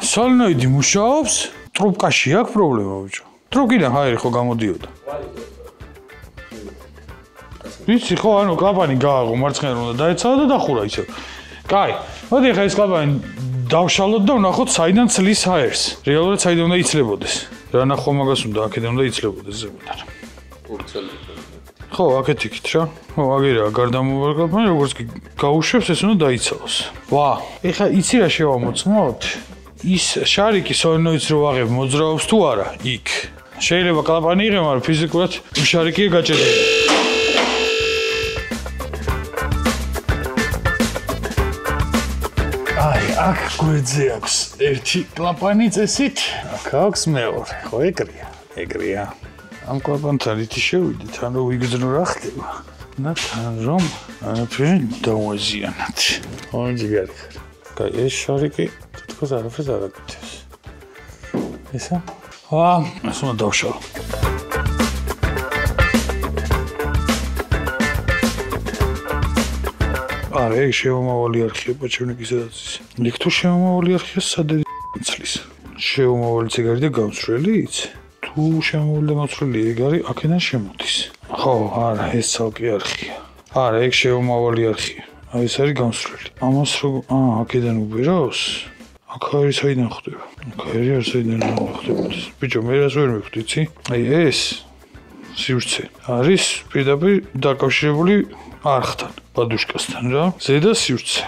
სოლენოიდი მუშაობს, ტრუბკაში აქვს პრობლემა ბიჭო. ტრუბკიდან ჰაერი ხო გამოდიოდა. ვიცი ხო, ანუ კლაპანი გააღო, მარცხენა უნდა დაეცალა და დახურა ისევ. კაი, მოდი ახლა ეს კლაპანი დავშალოთ და ვნახოთ საიდან ცლის ჰაერს. რეალურად საიდან უნდა იცლებოდეს. რა ნახო მაგას უნდა აქედან უნდა იცლებოდეს ზემოდან. ხო, აქეთ იქით რა. ხო, აგერაა გარდამავალ კლაპანი, როგორც კი გაუშვებს, ეს უნდა დაიცალოს. ვა, ეხლა იცი რა შევამოწმოთ? ის შარიკი სოლენოიდს რო ვაღებ მოძრაობს თუ არა, იქ. შეიძლება კლაპანი იღე, მაგრამ ფიზიკურად შარიკია გაჭედილი. აი, აქ გვერდზე აქვს ერთი კლაპანი წესით, აქ აქვს მეორე. ხო, ეგრეა. ამ კლაპანთან რითი შევიდეთ, ანუ ვიგრძნო რა ხდება. და თან რომ არაფერი დავაზიანოთ. ოჯიგარი. კაი, ეს შარიკი თითქოს არაფერს არ აკეთებს. ესა? ეს უნდა დავშალო. არა, ეს შემომავალი არხია პაჩევნიკის სადაც ის. იქ თუ შემომავალი არხია სადაც ცლის. შემომავალი ციგარი და გამსვლელი იცი. თუ შემოვიდა და გამსვლელი ეგ არის აქედან შემოდის. ხო, არა, ეს ცალკე არხია. არა, ეგ შემომავალი არხია. აი ეს არის გამსვლელი. ამას რო აქედან უბერავს? აქ არის საიდან ხდება? აქ არის საიდან ხდებოდეს. ბიჭო, მე რას ვერ მივხვდი, იცი? აი ეს სივრცე არის პირდაპირ დაკავშირებული არხთან, პადუშკასთან რა. ზედა სივრცე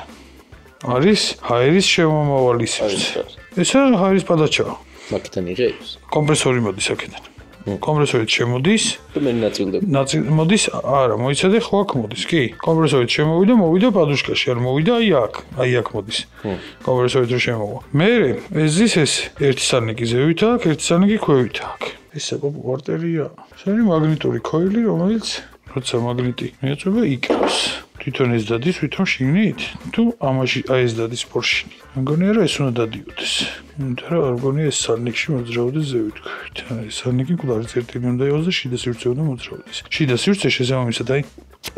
არის ჰაერის შემომავალი სივრცე. ესა ჰაერის პადაჩაა. მაგიდან იღებს? კომპრესორი მოდის აქედან. კომპრესორით შემოდის და მე ნაწილდება. მოდის, არა, მოიცადე ხო აქ მოდის, კი. კომპრესორით შემოვიდა, მოვიდა პადუშკაში, არ მოვიდა აი აქ მოდის. კომპრესორით რო შემოვა. მერე ეს ზის ეს ერთი სარნიკი ზევით აქ, ერთი სარნიკი ქვევით აქ. ეს კვარტერია. ეს არის მაგნიტური ქოილი, რომელიც როცა მაგნიტი მიაწვება იკრავს. თვითონ ეს დადის, თვითონ შიგნით. თუ ამაში აი ეს დადის პორშინი. მგონია რომ ეს უნდა დადიოდეს. იმიტომ რომ არ მგონია ეს სარნიკში მოძრაობდეს ზევით ქვევით. ეს სარნიკი კვლავ წერტილი უნდა იყოს და შიდა სივრცე უნდა მოძრაობდეს. შიდა სივრცე შესაბამისად აი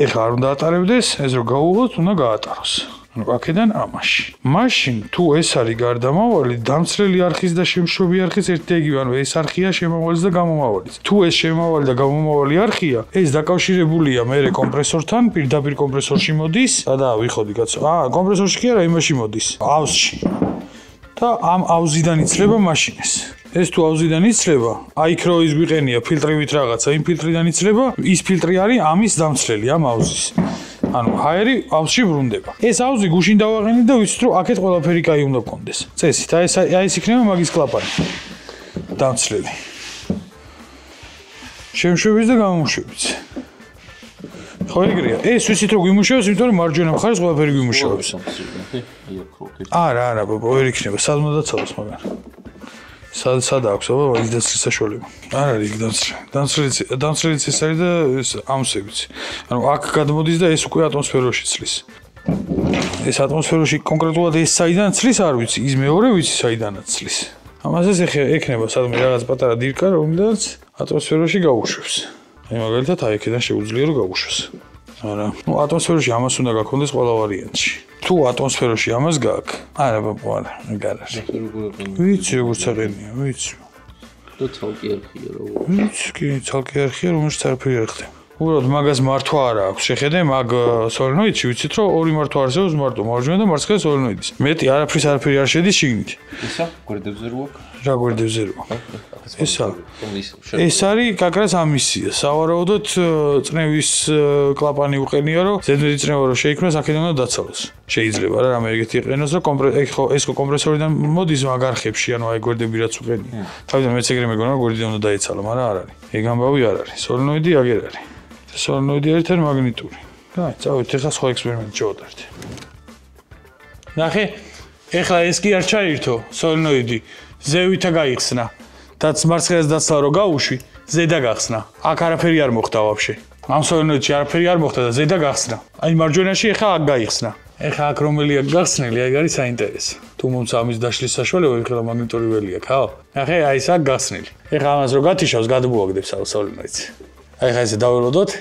ეხლა არ უნდა ატარებდეს, ეს რო გაუღოთ, უნდა გაატაროს. ანუ აქედან ამაში. მაშინ თუ ეს არის გარდამავალი, დამცრელი არხის და შემშვები არხის ერთი და იგივე, ანუ ეს არხია შემავალის და გამომავალის. თუ ეს შემავალი და გამომავალი არხია, ეს დაკავშირებულია მერე კომპრესორთან, პირდაპირ კომპრესორში მოდის. და ვიხოდი კაცო. კომპრესორში კი არა, იმაში მოდის. აუზში. და ამ აუზიდან იცლება მაშინეს. ეს თუ აუზიდან იცლება, აი იქ რო ის გვიყენია ფილტრივით რაღაცა, იმ ფილტრიდან იცლება, ის ფილტრი არის ამის დამცრელი, ამ აუზის. ანუ ჰაერი აუზში ბრუნდება. ეს აუზი გუშინ დავაყენე და ვიცით რომ აქეთ ყველაფერი კაი უნდა გქონდეს. წესით, აი ეს იქნება მაგის კლაპანი. დამცრელი. შემშვების და გამომშვების. ხო ეგრეა. ეს ვიცით რომ გვიმუშავებს, იმიტომ რომ მარჯვენა მხარეს ყველაფერი გვიმუშავებს. არა, ბაბა, ვერ იქნება, სად უნდა დაცალოს მაგან. სად აქვს აბა ის დაცრის საშუალება. არ არის დამცრელიც ეს არის და ეს ამსებიც. ანუ აქ გადმოდის და ეს უკვე ატმოსფეროში ცლის. ეს ატმოსფეროში კონკრეტულად ეს საიდან ცლის არ ვიცი, ის მეორე ვიცი საიდანაც ცლის. ამასაც ეხება სადმე რაღაც პატარა დირკა, რომელიც ატმოსფეროში გაუშვებს. აი მაგალითად აი აქედან შეუძლია რომ გაუშვეს. არა, ნუ ატმოსფეროში ამას უნდა გაქონდეს ყველა ვარიანტში. თუ ატმოსფეროში ამას გაქვს, არა ბაბო, არა, გარაში. ვიცი როგორც აყენია, ვიცი. და ცალკე არხია რა. ვიცი, კი, ცალკე არხია, რომელშიც არაფერი არ ხდება. უბრალოდ მაგას მართვა არა აქვს. შეხედე მაგ სოლენოიდში, ვიცით რომ ორი მართვა არსებობს მარტო მარჯვენა და მარცხენა სოლენოიდის. მეტი არაფერი არ შედის შიგნით. ისა, გვერდებზე რო აქვს? რა გვერდებზე რო? ესა. ეს არის კაკრას ამისია. სავარაუდოდ წნევის კლაპანი უყენია, რომ ზედმეტი წნევა რო შეიქმნას, აქედან უნდა დაცალოს. შეიძლება რა რამე ეგეთი იყენოს, რომ ეს კომპრესორიდან მოდის მაგ არხებში, ანუ აი გვერდები რაც უყენია. თავიდან მეც ეგრე მეგონა, რომ გვერდიდან უნდა დაეცალა, მაგრამ არ არის. ეგ ამბავი არ არის. სოლენოიდი აგერ არის. სოლენოიდი არის თან მაგნიტური. კაი, წავით ახლა სხვა ექსპერიმენტი შევადარეთ. ნახე, ეხლა ეს კი არ ჩაირთო სოლენოიდი. ზევითა გაიხსნა. დაც მარცხენას დაცლა რო გაუშვი, ზედა გახსნა. აქ არაფერი არ მოხდა ვაფშე. ამ სოლენოიდში არაფერი არ მოხდა და ზედა გახსნა. აი მარჯვენაში ეხლა აქ გაიხსნა. ეხლა აქ რომელი აქ გახსნილი, აი არის საინტერესო. თუ მომცა ამის დაშლის საშუალება, ეხლა მაგნიტური ველი აქვს, ხო? ნახე, აი ეს აქ გახსნილი. ეხლა ამას რო გათიშავს, გადმოაგდებს სოლენოიდს. აი ხა ესე დაველოდოთ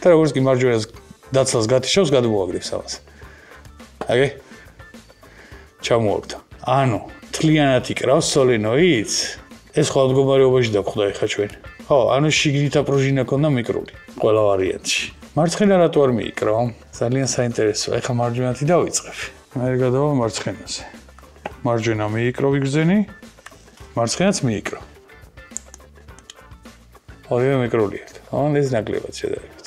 და როგორც კი მარჯვენას დაცლას გათიშავს, გადმოაგდებს ამას. აიგე? ჩამოაგდო. ანუ, თლიანად იკრავს სოლენოიდს. ეს ხო მდგომარეობაში დაგვხდა ეხა ჩვენ. ხო, ანუ შიგნით აპრუჟინა ქონდა მიკრული. ყველა ვარიანტში. მარცხენა რატო არ მიიკრო? ძალიან საინტერესოა. ეხა მარჯვენათი დავიწყებ. მე გადავა მარცხენაზე. მარჯვენა მიიკრო ვიგრძენი. მარცხენაც მიიკრო. ორივე მიკრული ერთ. ან ეს ნაკლებად შედარებით.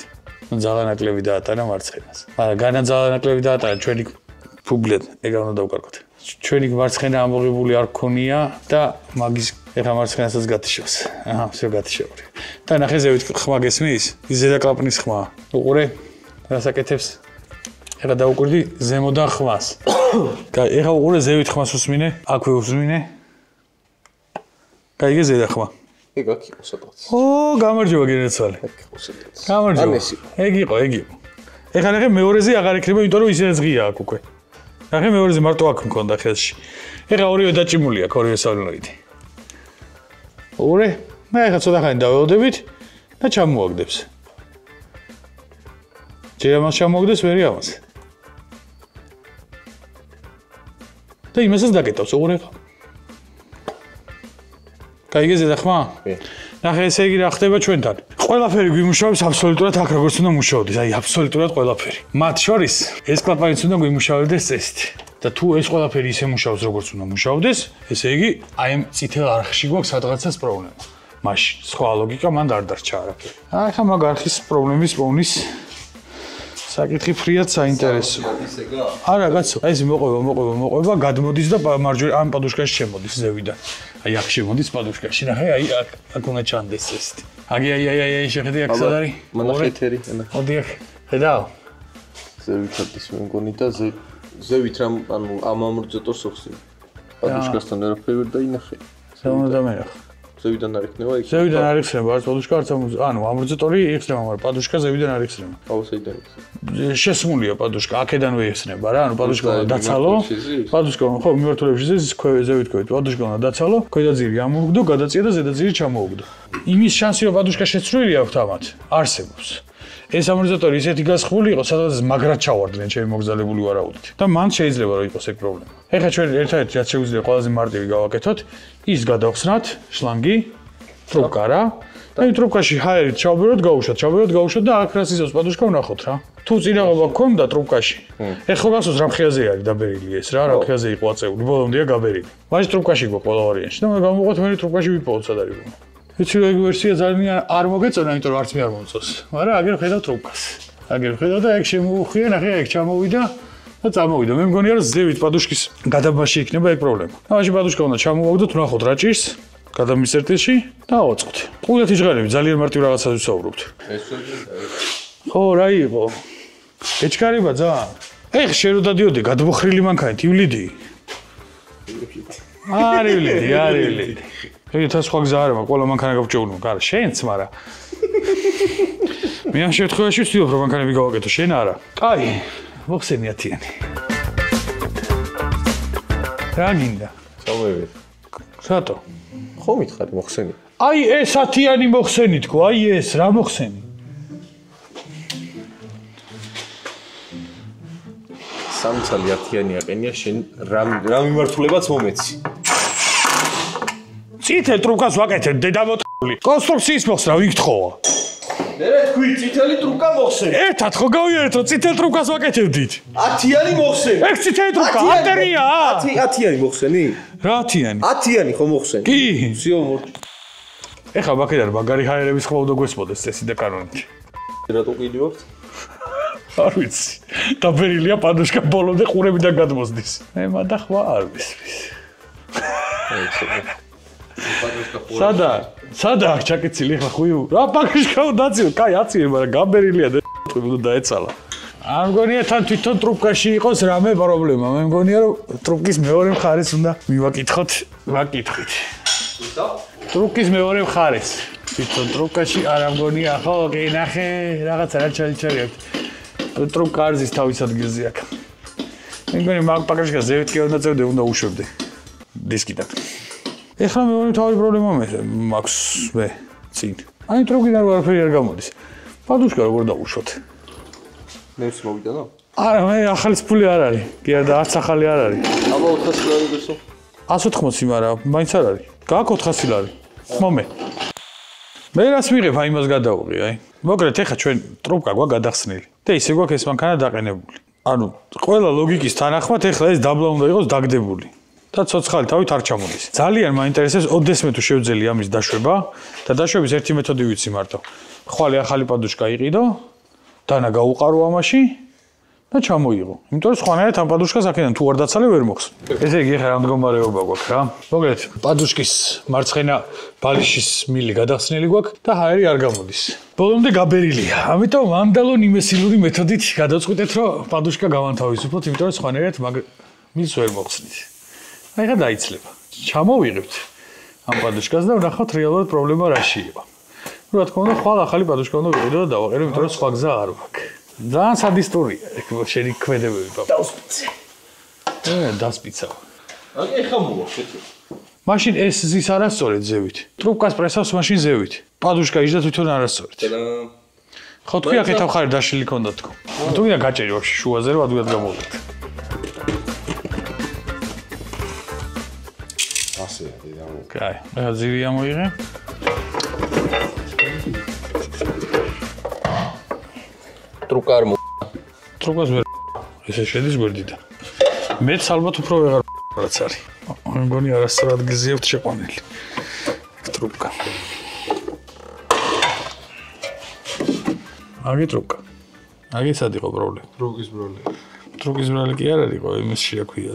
ნუ ძალა ნაკლები დაატანა მარცხენას. მაგრამ განა ძალა ნაკლები დაატანა ჩვენი ფუბლეთ ეგ უნდა დავკარგოთ. ჩვენი მარცხენა ამოღებული არ ქონია და მაგის ეხა მარცხენასაც გათიშოს. აჰა, всё გათიშებული. და ნახე ზევით ხმა გესმის? ის ზედა კლაპნის ხმა. უყურე? რასაკეთებს? ეხა დაუკვირდი ზემოდან ხმას. კაი, ეხა უყურე ზევით ხმას უსმინე, აქვე უსმინე. კაი, ზედა ხმა. ეგ აქ იყო სადღაც. ო, გამარჯობა გენერცვალე. აქ იყო სადღაც. გამარჯობა. ეგ იყო. ეხა ნახე მეორეზე აღარ იქნება, იმიტომ რომ ისედაც ღია აქ უკვე. ნახე მეორეზე მარტო აქ მქონდა ხელში. ეხა ორივე დაჭიმული აქვს, ორივე სოლენოიდი. უყურე? მე ეხა ცოტა ხანი დავეოდებით და ჩამოაგდებს. ჯერ ამას ჩამოაგდეს, ვერი ამას. და იმასაც დაკეტავს, უყურე ხა. კაიგე ზედა ხმა? კი. ნახე ესე იგი რა ხდება ჩვენთან. ყველაფერი გვიმუშავებს აბსოლუტურად აქ როგორც უნდა მუშაობდეს, აი აბსოლუტურად ყველაფერი. მათ შორის ეს კლაპანიც უნდა გვიმუშავებდეს წესით. და თუ ეს ყველაფერი ისე მუშაობს როგორც უნდა მუშაობდეს, ესე იგი აი ამ წითელ არხში გვაქვს სადღაცას პრობლემა. მაშინ სხვა ლოგიკა მან არ დარჩა არაფერი. აი ხა მაგ არხის პრობლემის პოვნის საკითხი ფრიად საინტერესოა. არა კაცო, აი ეს მოყვება, გადმოდის და მარჯვენა ამ პადუშკაში შემოდის ზევიდან. აი აქ შემოდის პადუშკაში, ნახე, აი აქ უნდა ჩანდეს წესით. აი, შეხედე აქ სად არის? მანახე ეთერი, ანა. მოდი აქ, ხედავ? ზევით არის მე მგონი და ზევით რამ ანუ ამ ამორტიზატორს ოხსნი. პადუშკასთან არაფერი ვერ დაინახე. საუნდა მერახ. ზევიდან არ იქნება იქ. ზევიდან არ იქნება, არც პადუშკა, არც ანუ ამორტიზატორი იქნება, მაგრამ პადუშკა ზევიდან არ იქნება. აუ საიდან იქნება. შესმულია პადუშკა, აქედანვე იქნება რა, ანუ პადუშკა უნდა დაცალო. პადუშკა ხო, მიმართულებში ზევით კვეთ, პადუშკა უნდა დაცალო, ქვედაძირი ამოუგდო, გადაწია და ზედაძირი ჩამოუგდო. იმის შანსი რომ პადუშკა შეცვლილი აქვს ამათ, არსებობს. ეს ამორტიზატორი ისეთი გასხმული იყო, სადაც მაგრად ჩავარდნენ ჩემი მოგზალებული ვარაუდით. და მან შეიძლება რომ იყოს ეგ პრობლემა. ეხლა ჩვენ ერთადერთი რაც შეგვიძლია ყველაზე მარტივი გავაკეთოთ, ის გადავხსნათ შლანგი, ტრუბკა რა. და იმ ტრუბკაში ჰაერით ჩავბეროთ და აქ რას იზოს პადუშკა ვნახოთ რა. თუ წინაღობა გქონდა ტრუბკაში. ეხლა გასოს რამხეაზე არის დაბერილი ეს რა, რამხეაზე იყო აწეული, ბოლომდეა გაბერილი. მაშინ ტრუბკაში გქო ყველა ვარიანტში და მე გამოვყოთ მე ტრუბკაში ვიპოვოთ სად არის. ვიცი რომ ეგ ვერსია ძალიან არ მოგეწონა, იმიტომ რომ არც მე არ მომწონს. მაგრამ აგერ ხედავ ტრუბკას. აგერ ხედავ და ეგ შემოუხია, ნახე ეგ ჩამოვიდა და წამოვიდა. მე მგონია რომ ზევით პადუშკის გადაბაში იქნება ეგ პრობლემა. და მაშინ პადუშკა უნდა ჩამოვაგდოთ, ვნახოთ რა ჭირს, გადამისერტილში და ავაწყოთ. ყულეთი ჟღერები ძალიან მარტივ რაღაცას ვისაუბრობთ. ეს ხო, რა იყო? ეჩქარება ძალიან. ეხ შენ რო დადიოდი, გადმოხრილი მანქანით ივლიდი. არ ივლიდი. ეგ თა სხვა გზა არა, ყველა მანქანა გავჭეუნო. არა, შენც, მაგრამ მე ამ შემთხვევაში ვცდილობ რომ მანქანები გავაკეთო, შენ არა. კაი, მოხსენი 10-იანი. რა გინდა? წავევი. რატო? ხო მითხარი მოხსენი. აი ეს 10-იანი მოხსენი თქო, აი ეს რა მოხსენი? სამცალი 10-იანი აყენია შენ რა მიმართულებაც მომეცი. წითელ ტრუბკას ვაკეთებ დედამოწყული. კონსტრუქციის მოხსნა ვიქთხოვა. მე თქვი წითელი ტრუბკა მოხსენი. ერთად ხო გავიარეთ რომ წითელ ტრუბკას ვაკეთებდით? 10-იანი მოხსენი. ეგ წითელი ტრუბკა ატერია? 10-იანი მოხსენი? რა 10-იანი? 10-იანი ხო მოხსენი? კი. ვсё მორ. ეხლა ბაქედარ მაგარი ჰაერების ხმა უნდა გვესმოდეს წესი და კანონით. რატო ყიდივობთ? არ ვიცი. დაბერილია პადუშკა ბოლომდე ყურებიდან გადმოსდის. მე მადა ხმა არ ვისმის. სადა აქ ჩაკეცილი ხა ხუი რა პადუშკა დაწიო კაი აწიე მაგრამ გაბერილია და უნდა დაეცალა. არ მგონია თან თვითონ ტრუბკაში იყოს რამე პრობლემა. მე მგონია რომ ტრუბკის მეორე მხარეს უნდა მივაკითხოთ ვაკითხით. ტრუბკის მეორე მხარეს. თვითონ ტრუბკაში არ მგონია ხო კი ნახე რაღაცა რა ჩაიჩარიათ. ტრუბკა არზის თავის ადგილზე აქ. მე მგონია მაგ პაკაშკა ზევით კი უნდა წევდე უნდა უშვებდე დისკიდან. ეხლა მეორე თავი პრობლემა მაქვს მე წინ. აი ტრუბკიდან არაფერი არ გამოდის. პადუშკა როგორ დავუშვოთ? ნებს მოვიდა და? არა მე ახალი ფული არ არის. კი არა და არც ახალი არ არის. აბა 400 ლარი გესო. 180 მაგრამ მაინც არ არის. გააკ 400 ლარი. მომე. მე რას მიღებ აი იმას გადავუღი, აი. მოგრეთ ეხა ჩვენ ტრუბკა გვაქვს გადახსნილი. და ისე გვაქვს ეს მანქანა დაყენებული. ანუ ყველა ლოგიკის თანახმად ეხლა ეს დაბლა უნდა იყოს დაგდებული. და ცოცხალი თავით არ ჩამოდის. ძალიან მაინტერესებს ოდესმე თუ შევძელი ამის დაშვება და დაშვების ერთი მეთოდი ვიცი მარტო. ხვალე ახალი პადუშკა იყიდო, დანა გაუყარო ამაში და ჩამოიღო. იმიტომ რომ სხვანაირად ამ პადუშკას აქედან თუ არ დაცალე ვერ მოხსნი. ესე იგი ახლა რა მდგომარეობა გვაქვს რა? მოგეთ პადუშკის მარცხენა ბალიშის მილი გადახსნილი გვაქვს და ჰაერი არ გამოდის. ბოლომდე გაბერილია. ამიტომ ანდალონ იმესილური მეთოდით გადავწყვიტეთ რომ პადუშკა გავანთავისუფლოთ, იმიტომ რომ სხვანაირად მილს ვერ მოხსნით. აი ხა დაიცლება. ჩამოვიღებთ ამ პადუშკას და ვნახავთ რეალურად პრობლემა რაში იყო. ну რა თქმა უნდა ხვალ ახალი პადუშკა უნდა ვიყიდო და დავაყენო, იმიტომ რომ სხვა გზა არ მაქვს. ძალიან სადისტურია შენი ქმედებები პაპა. დავსპიცე. დასპიცავ. აი ეხა მოვა შეთი. მაშინ ეს ზის არასწორად ზევით. ტრუბკას პრესავს მაშინ ზევით. პადუშკა იჯდა თვითონ არასწორად. ხო თქვი აქ ეთავხარი დაშლილი ქონდა თქო. თუ გინდა გაჭერი ვაფშე შუაზე რომ ადვილად გამოვიდეთ. ასე დიახ. კაი, ახლა ძირი ამოიღე. ტრუბკა არ ტრუბკას ვერ ესე შედის გვერდიდან. მეც ალბათ უფრო ვეღარ რაც არის. მე მგონი არასწორად გზიებთ შეყვანილი. ტრუბკა. აგი ტრუბკა. აგი სად იყო პრობლემა? ტრუბკის პრობლემა. ტრუბკის ბრალი კი არ არისო, იმის შეაქვია.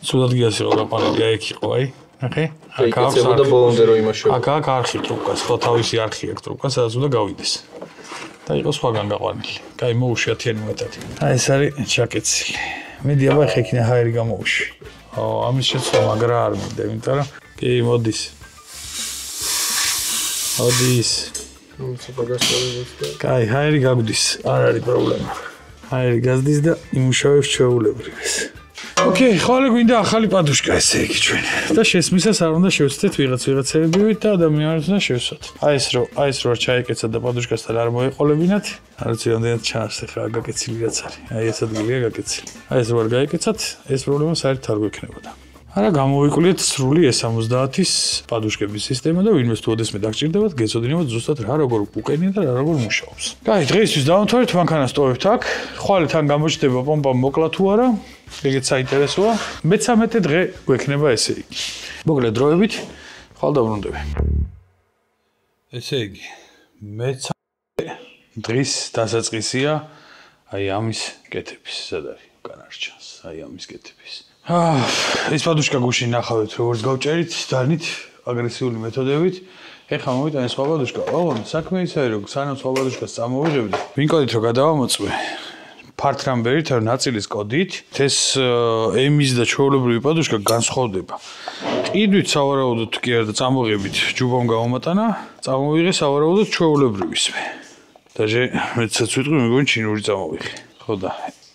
სულად გიას იყო გაყვანილი, აი იქ იყო, აი. ნახე? აქ აკეთებოდა ბოლომდე რომ იმაშო. აქ არხი ტრუბკას, ხო თავისი არხი აქვს ტრუბკას, სადაც უნდა გავიდეს. და იყო სხვაგან გაყვანილი. კაი, მოუშვი 10-იანი მეტად. აი ეს არის ჩაკეცილი. მედი აბა ხე იქნა ჰაერი გამოუშვი. ამის შეცვლა მაგრა არ მინდა, იმიტომ რომ კი მოდის. მოდის. ცოტა გასწორებთ და კაი, ჰაერი გაგვდის, არ არის პრობლემა. ჰაერი გაზდის და იმუშავებს ჩვეულებრივს. ოკეი, ხოლმე გვინდა ახალი პადუშკა ესე იგი ჩვენ. და შესმისას არ უნდა შევცდეთ ვიღაცებივით და ადამიანებს უნდა შევსვათ. აი ეს რო ჩაიკეცათ და პადუშკასთან არ მოეყოლებინათ, არ ვიცი რამდენად ჩანს ახლა გაკეცილი რაც არის. აი ეს ადგილია გაკეცილი. აი ეს რო არ გაიკეცათ, ეს პრობლემა საერთოდ არ გვექნებოდა. არა გამოვიკვლიეთ სრული S70-ის პადუშკების სისტემა და ვინმეს თუ ოდესმე დაგჭირდებათ, გეცოდინებათ ზუსტად რა როგორ უკენია და რა როგორ მუშაობს. კაი, დღეისთვის დავამთავრეთ მანქანას ტოვებთ აქ. ხვალე თან გამოჩნდება პომპა მოკლა თუ არა. ეგეც საინტერესოა. მე-13 დღე გვექნება ესე იგი. მოკლედ დროებით ხვალ დავბრუნდები. ესე იგი, მე-13 დღის დასაწყისია აი ამის კეთების, სად არის? კანარ ჩანს, აი ამის კეთების. ეს პადუშკა გუშინ ნახავთ როგორც გავჭერით, დანით აგრესიული მეთოდებით. ეხლა მოვიტანე სხვა პადუშკა. საქმე ის არის რომ სანამ სხვა პადუშკას წამოვიღებდი, ვინ კოდით რომ გადავამოწმე. ფართ ნამბერით, ან ნაწილის კოდით, ეს ემის და ჩვეულებრივი პადუშკა განსხვავდება. ყიდვით სავარაუდოდ კი არა და წამოღებით ჯუბამ გავამატანა, წამოვიღე სავარაუდოდ ჩვეულებრივისმე. დაჟე მეცაც ვიტყვი, მეგონი ჩინური წამოვიღე. ხო და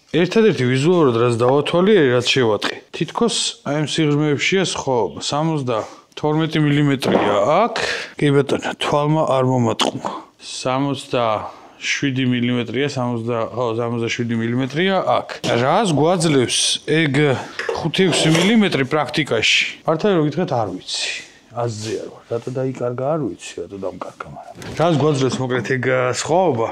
ერთადერთი ვიზუალურად რაც დავათვალიერე, რაც შევატყი. თითქოს აი ამ სიღრმეებშია სხვაობა. 72 მმ-ია აქ. კი ბატონო, თვალმა არ მომატყუმა. 67 მმ-ია, 67 მმ-ია აქ. რას გვაძლევს ეგ 5-6 მმ პრაქტიკაში? მართლა რომ გითხრათ არ ვიცი. აზზე არ ვარ. რატო დაიკარგა არ ვიცი, რატო დამკარგა, მაგრამ. რას გვაძლევს მოკლედ ეგ სხვაობა?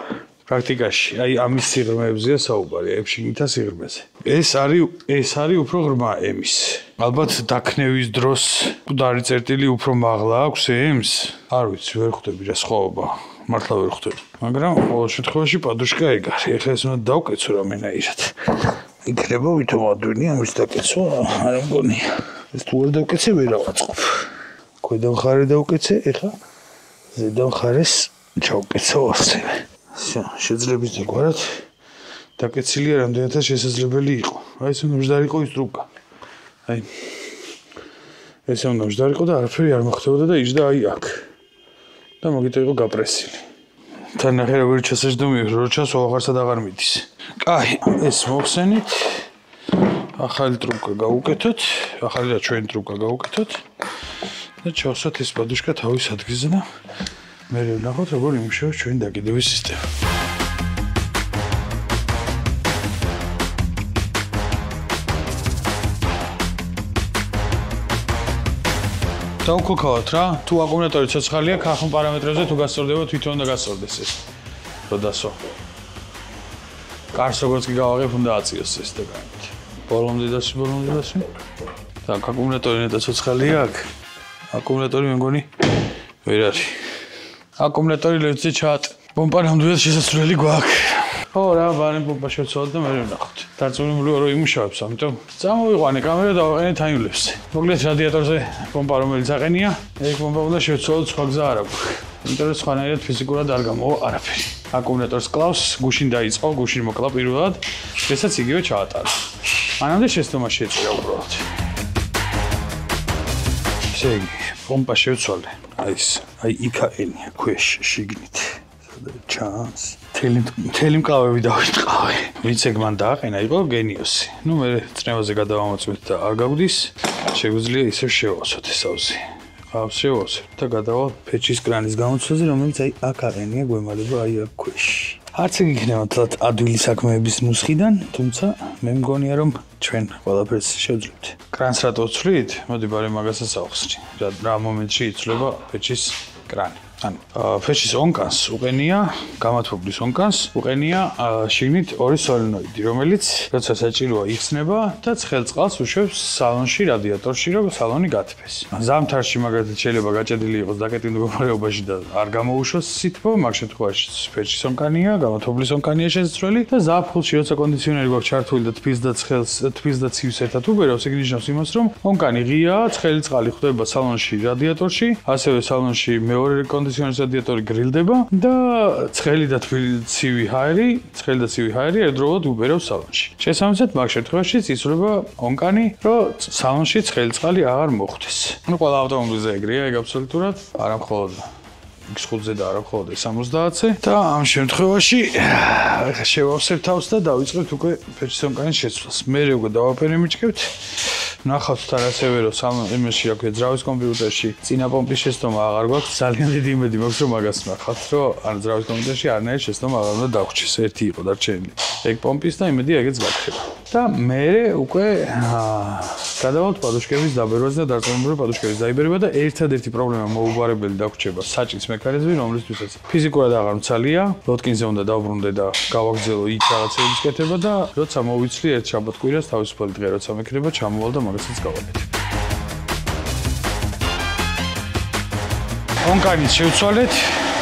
პრაქტიკაში, აი ამის სიღრმეებზეა საუბარი, ეფშიგნითა სიღრმეზე. ეს არის უფრო ღრმა ემის. ალბათ დაქნევის დროს მკვდარი წერტილი უფრო მაღლა აქვს ემს? არ ვიცი, ვერ ხვდები რა სხვაობა. მართლა ვერ ხვდები. მაგრამ ყოველ შემთხვევაში პადუშკა ეგ არის. ეხლა ეს უნდა დავკეცო რამენაირად. იქნება ვითომ ადვინი ამის დაკეცვა, არ მგონია. ეს თუ არ დავკეცე, ვერ ავაწყობ. ქვედა მხარე დავკეცე, ეხლა ზედა მხარეს ჩავკეცო ასევე. შეძლებს დაგვარად დაკეცილია რამდენადაც შესაძლებელი იყო. აი ეს უნდა მждარიყო ის ტრუბკა. აი ეს უნდა მждარიყო და არაფერი არ მოხდებოდა და იჯდა აი აქ. და მოგიტო იყო გაპრესილი. თან ნახე როგორ ჩასაჯდომია, რო ჩასვა აღარსად აღარ მიდის. კაი, ეს მოხსენით. ახალი ტრუბკა გავუკეთოთ, ახალი და ჩვენ ტრუბკა გავუკეთოთ. და ჩავსვათ ეს პადუშკა თავის ადგილზე და მე ვნახოთ როგორ იმუშავებს ჩვენი დაკიდების სისტემა. დავქოქავთ რა, თუ აკუმულატორი ცოცხალია, ქარხან პარამეტრებზე თუ გასწორდება თვითონ და გასწორდეს ეს. რო დასო. კარს როგორც კი გავაღებ, უნდა აწიოს ეს და განით. ბოლომდე დასი. Так, აკუმულატორი ნეტა ცოცხალია აქ. აკუმულატორი მე მგონი ვერ არის. აკუმულატორი ლევზე ჩაატ. პომპა ნამდვილად შესაძლებელი გვაქვს. ხო რა, ბარემ პომპა შევცვალე და მე ვნახოთ. დარწმუნებული ვარ რომ იმუშავებს, ამიტომ წამოვიყვანე კამერა და ვაყენე თაიმლეფსზე. მოკლედ რადიატორზე პომპა რომელიც აყენია, ეგ პომპა უნდა შევცვალოთ სხვა გზა არ აქვს. იმიტომ რომ სხვანაირად ფიზიკურად არ გამოვა არაფერი. აკუმულატორს კლავს, გუშინ დაიწყო, გუშინ მოკლა პირველად, ესაც იგივე ჩაატარა. მანამდე შეცდომა შეეწირა უბრალოდ. ესე იგი, პომპა შევცვალე. აი იქაენია ქვეშ შიგნით. ჩანს. თელი მკლავები დავიწყავე. ვინც ეგ მან დააყენა, იყო გენიოსი. ნუ მე წნევაზე გადავამოწმეთ და არ გაგვდის, შეგვიძლია ისევ შევავსოთ ეს ავზი. ყავს შევავსებ და გადავალ ფეჩის კრანის გამოცვლაზე, რომელიც აი აქ აყენია გვემალება აი აქ ქვეშ. არც ეგ იქნება თლათ ადვილი საქმეების ნუსხიდან, თუმცა მე მგონია რომ ჩვენ ყველაფერს შევძლებთ. კრანს რატო ვცვლით? მოდი ბარე მაგასაც ავხსნი. რა მომენტში იცვლება ფეჩის კრანი. ანუ ფეჩის ონკანს უყენია, გამათბობლის ონკანს უყენია შიგნით ორი სოლენოიდი, რომელიც როცა საჭიროა იხსნება და ცხელ წყალს უშვებს სალონში, რადიატორში, რომ სალონი გათბეს. ზამთარში მაგალითად შეიძლება გაჭედილი იყოს დაკეტილ მდგომარეობაში და არ გამოუშვოს სითბო, მაგ შემთხვევაში ფეჩის ონკანია, გამათბობლის ონკანია შესაძლებელი და ზაფხულში როცა კონდიციონერი გვაქვს ჩართული და თბილს და ცხელს, თბილს და ცივს ერთად უბერავს, ეგ ნიშნავს იმას, რომ ონკანი ღიაა, ცხელი წყალი ხვდება სალონში, რადიატორში, ასევე სალონში მეორე კონდიციონერის რადიატორი გრილდება და ცხელი და ცივი ჰაერი ერთდროულად უბერავს სალონში. შესაბამისად, მაგ შემთხვევაში იცვლება ონკანი, რომ სალონში ცხელი წყალი აღარ მოხვდეს. ნუ ყველა ავტომობილზე ეგრეა, ეგ აბსოლუტურად, არა მხოლოდ X5-ზე და არა მხოლოდ S70-ზე და ამ შემთხვევაში შევავსებ თავს და დავიწყებთ უკვე ფეჩის ონკანის შეცვლას. მე უკვე დავაფერმიჭკებთ. ნახავთ თან ასევე რომ იმაში აქვს ძრავის კომპიუტერში წინა პომპის შეცდომა აღარ გვაქვს, ძალიან დიდი იმედი მაქვს რომ მაგას ნახავთ, რომ ან ძრავის კომპიუტერში არანაირი შეცდომა აღარ უნდა დაგვრჩეს, ერთი იყო დარჩენილი. ეგ პომპის და იმედი ეგეც გაქრება. და მე უკვე გადავალთ პადუშკების დაბერვაზე და დარწმუნებული რომ პადუშკების დაიბერება და ერთადერთი პრობლემა მოუგვარებელი დაგვრჩება საჭის მექანიზმი, რომლისთვისაც ფიზიკურად აღარ მცალია, ლოტკინზე უნდა დავბრუნდე და გავაგზელო იქ რაღაცების კეთება და როცა მოვიცლი ერთ შაბათ-კვირას თავისუფალი დღე როცა მექნება, ჩამოვალ და მაგასაც გავაკეთებ. ონკანიც შევცვალეთ,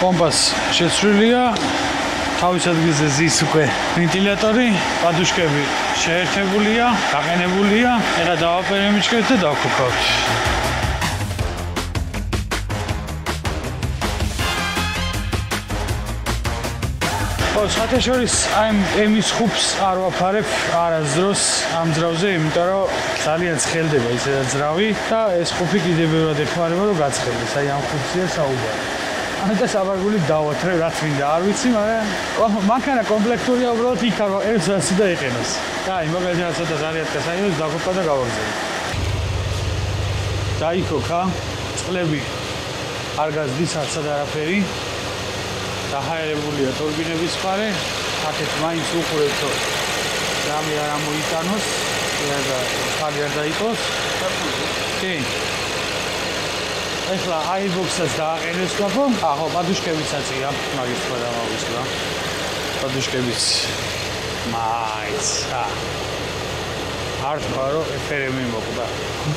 პომპას შეცვლილია, თავის ადგილზე ზის უკვე ვენტილატორი, პადუშკები შეერთებულია, გაყენებულია, ეხლა დავაფერმიჭკებთ და დავქოქავთ. საერთაშორის აი ემის ხუფს არ ვაფარებ არასდროს ამ ძრავზე, იმიტომ რომ ძალიან ცხელდება ისე ძრავი და ეს ხუფი კიდევ ბევრად ეხმარება რომ გაცხელდეს. აი ამ ხუფზეა საუბარი. და საბარგული დავათრე რაც მინდა არ ვიცი, მაგრამ მანქანა კომპლექტურია უბრალოდ იქარო ეს და იყენოს. აი მაგალითად ცოტა ზარიათქა საერთოდ დაგოქა და გავაგზავნე. დაიქოქა, წყლები არ გაზდის არცად არაფერი. დაჰაერებულია ტურბინების მხარე, აქეთ მაინც უყურებთ რომ რამე არ ამოიტანოს, და ხალი არ დაიყოს. კი. ეხლა აირბოქსსაც დააყენეს თქვა, ახო პადუშკებიცაც ია, მაგის თქვა დამავისლა. პადუშკებიც მაინც არ თქვა რომ FRM-ი მოკვდა.